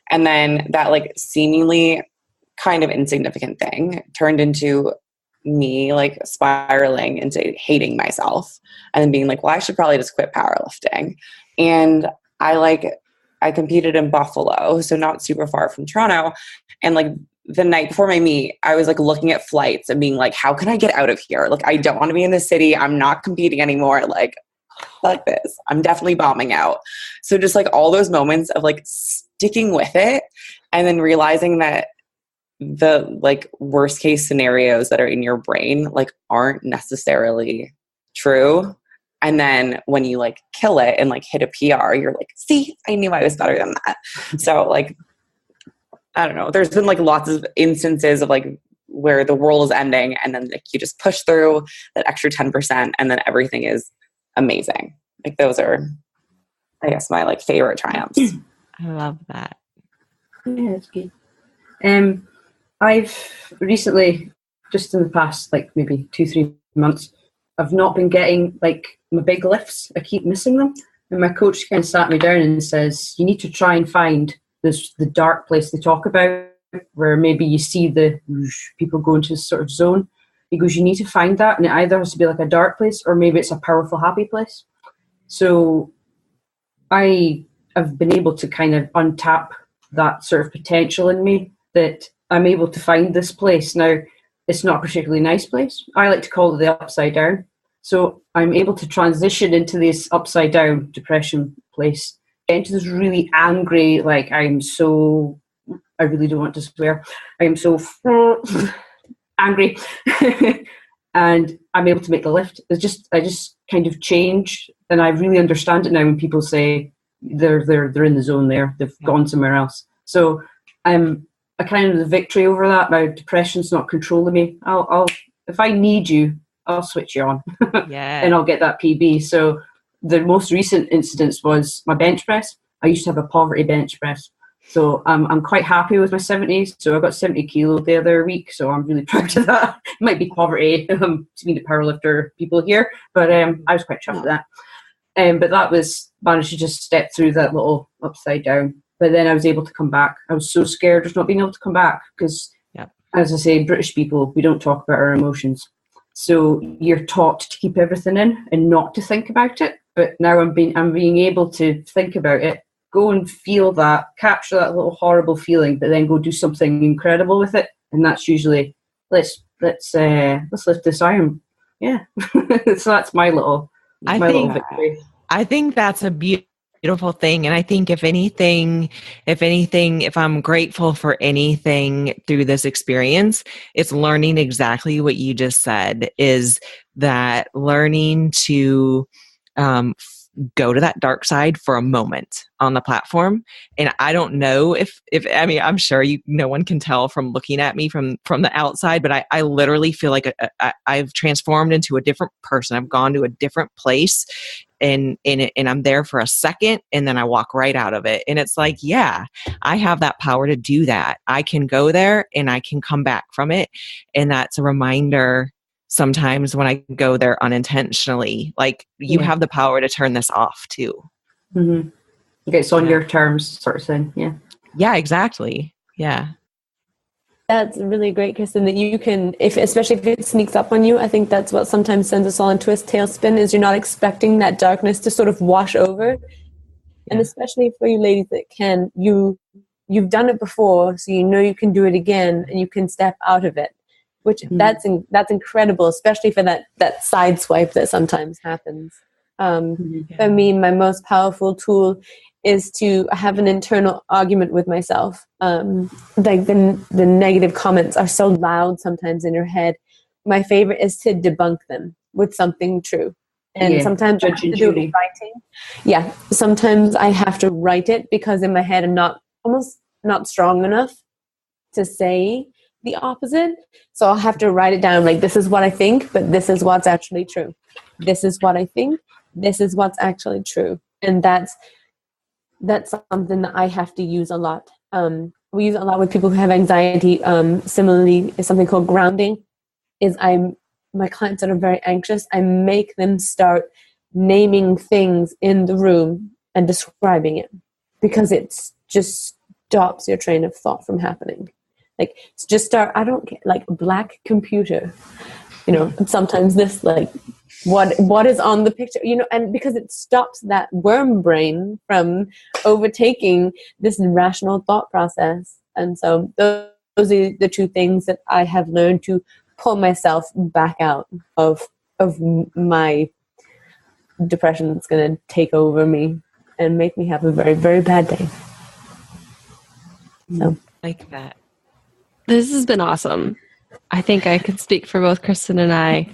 And then that like seemingly kind of insignificant thing turned into me like spiraling into hating myself and then being like, well, I should probably just quit powerlifting. And I competed in Buffalo, so not super far from Toronto. And like the night before my meet, I was like looking at flights and being like, how can I get out of here? Like, I don't want to be in the city. I'm not competing anymore. Like this. I'm definitely bombing out. So just like all those moments of like sticking with it and then realizing that the like worst case scenarios that are in your brain like aren't necessarily true. And then when you like kill it and like hit a PR, you're like, see, I knew I was better than that. So like, I don't know. There's been like lots of instances of like where the world is ending and then like you just push through that extra 10% and then everything is amazing. Like those are, I guess, my like favorite triumphs. I love that. Yeah, that's good. I've recently, just in the past like maybe 2-3 months, I've not been getting like my big lifts. I keep missing them. And my coach kind of sat me down and says, you need to try and find the dark place they talk about where maybe you see the people go into this sort of zone. He goes, you need to find that. And it either has to be like a dark place or maybe it's a powerful, happy place. So I have been able to kind of untap that sort of potential in me that I'm able to find this place. Now, it's not a particularly nice place. I like to call it the upside down. So I'm able to transition into this upside down depression place, into this really angry, like I really don't want to swear. I am so angry. And I'm able to make the lift. I just kind of change, and I really understand it now when people say they're in the zone there. They've gone somewhere else. So I'm a kind of the victory over that. Now depression's not controlling me. I'll if I need you, I'll switch you on. Yeah. And I'll get that PB. So the most recent incidence was my bench press. I used to have a poverty bench press. So I'm quite happy with my 70s. So I got 70 kilo the other week. So I'm really proud of that. It might be poverty to mean the powerlifter people here, but I was quite chuffed with that. But that was managed to just step through that little upside down. But then I was able to come back. I was so scared of not being able to come back because, as I say, British people, we don't talk about our emotions. So you're taught to keep everything in and not to think about it. But now I'm being able to think about it, go and feel that, capture that little horrible feeling, but then go do something incredible with it. And that's usually let's lift this iron. Yeah. So that's my little victory. I think that's a beautiful thing. And I think if I'm grateful for anything through this experience, it's learning exactly what you just said, is that learning to go to that dark side for a moment on the platform. And I don't know if I mean, I'm sure no one can tell from looking at me from the outside, but I literally feel like I've transformed into a different person. I've gone to a different place, and I'm there for a second, and then I walk right out of it. And it's like, yeah, I have that power to do that. I can go there and I can come back from it. And that's a reminder sometimes when I go there unintentionally, like you have the power to turn this off too. Mm-hmm. Okay, it's on your terms sort of thing. Yeah. Yeah, exactly. Yeah. That's really great, Kristen, that you can, especially if it sneaks up on you. I think that's what sometimes sends us all into a tailspin, is you're not expecting that darkness to sort of wash over. Yeah. And especially for you ladies that can, you've done it before, so you know you can do it again, and you can step out of it, which that's incredible, especially for that side swipe that sometimes happens. For me, my most powerful tool is to have an internal argument with myself. Like the negative comments are so loud sometimes in your head. My favorite is to debunk them with something true. And sometimes I have to do it in writing. Yeah, sometimes I have to write it because in my head I'm almost not strong enough to say the opposite. So I'll have to write it down, like, this is what I think, but this is what's actually true. This is what I think. This is what's actually true. And that's something that I have to use a lot. We use it a lot with people who have anxiety. Similarly, is something called grounding. My clients that are very anxious, I make them start naming things in the room and describing it, because it just stops your train of thought from happening. Like, just start, I don't get, like, black computer, sometimes this, like, what is on the picture, and because it stops that worm brain from overtaking this rational thought process. And so those are the two things that I have learned to pull myself back out of my depression that's going to take over me and make me have a very, very bad day. So, like that. This has been awesome. I think I can speak for both Kristen and I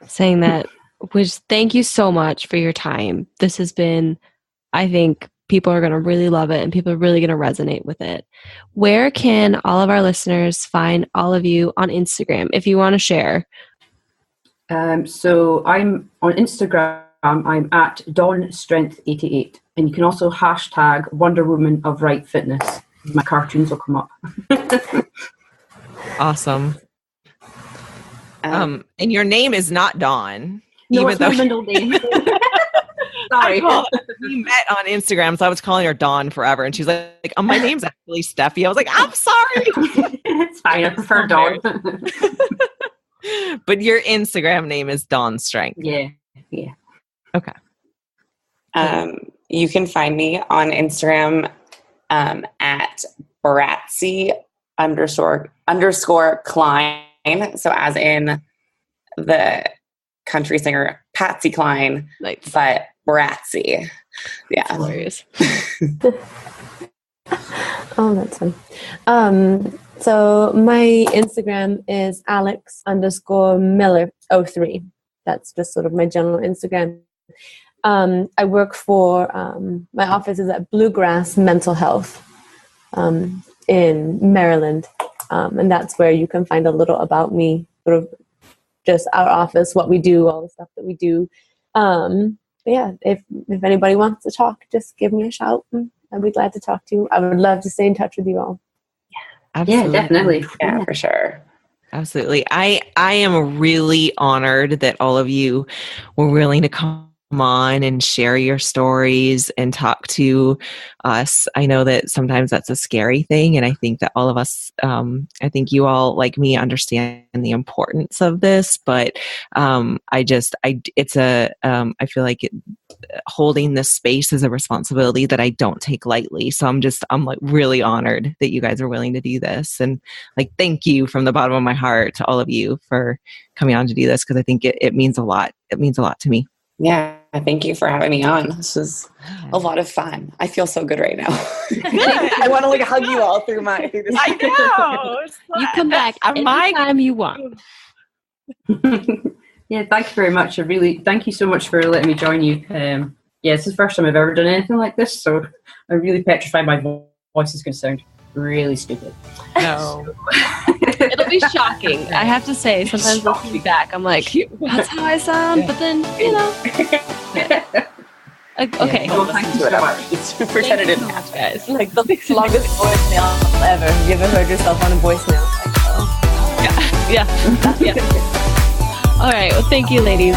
saying that, which thank you so much for your time. This has been, I think people are going to really love it and people are really going to resonate with it. Where can all of our listeners find all of you on Instagram, if you want to share? So I'm on Instagram. I'm at DawnStrength88, and you can also hashtag Wonder Woman of Right Fitness. My cartoons will come up. Awesome. And your name is not Dawn. No, it's my middle name. Sorry. We met on Instagram, so I was calling her Dawn forever, and she's like, my name's actually Steffi. I was like, I'm sorry. It's fine. I prefer Dawn. But your Instagram name is Dawn Strength. Yeah. Okay. You can find me on Instagram at Bratzy __ Klein. So as in the country singer Patsy Cline, but Bratzy. Yeah. Hilarious. Oh, that's fun. So my Instagram is Alex _Miller 03. That's just sort of my general Instagram. I work for, my office is at Bluegrass Mental Health in Maryland. And that's where you can find a little about me, sort of just our office, what we do, all the stuff that we do. Yeah, if anybody wants to talk, just give me a shout. I'd be glad to talk to you. I would love to stay in touch with you all. Absolutely. Yeah, definitely. Yeah, for sure. Absolutely. I am really honored that all of you were willing to come on and share your stories and talk to us. I know that sometimes that's a scary thing, and I think that all of us, I think you all, like me, understand the importance of this, but I feel like holding this space is a responsibility that I don't take lightly. So I'm like really honored that you guys are willing to do this, and like, thank you from the bottom of my heart to all of you for coming on to do this, because I think it means a lot. It means a lot to me. Yeah, thank you for having me on. This was a lot of fun. I feel so good right now. I want to like hug you all through this. I know. You come back anytime you want. Yeah, thank you very much. Thank you so much for letting me join you. Yeah, it's the first time I've ever done anything like this, so I'm really petrified my voice is going to sound really stupid. No. It'll be shocking. I have to say, sometimes looking back, I'm like, that's how I sound, but then, you know. Okay. Well, thank you so much. It's pretended Thank you so much, guys. Like the longest voicemail ever. Have you ever heard yourself on a voicemail? Like, oh. Yeah. All right. Well, thank you, ladies.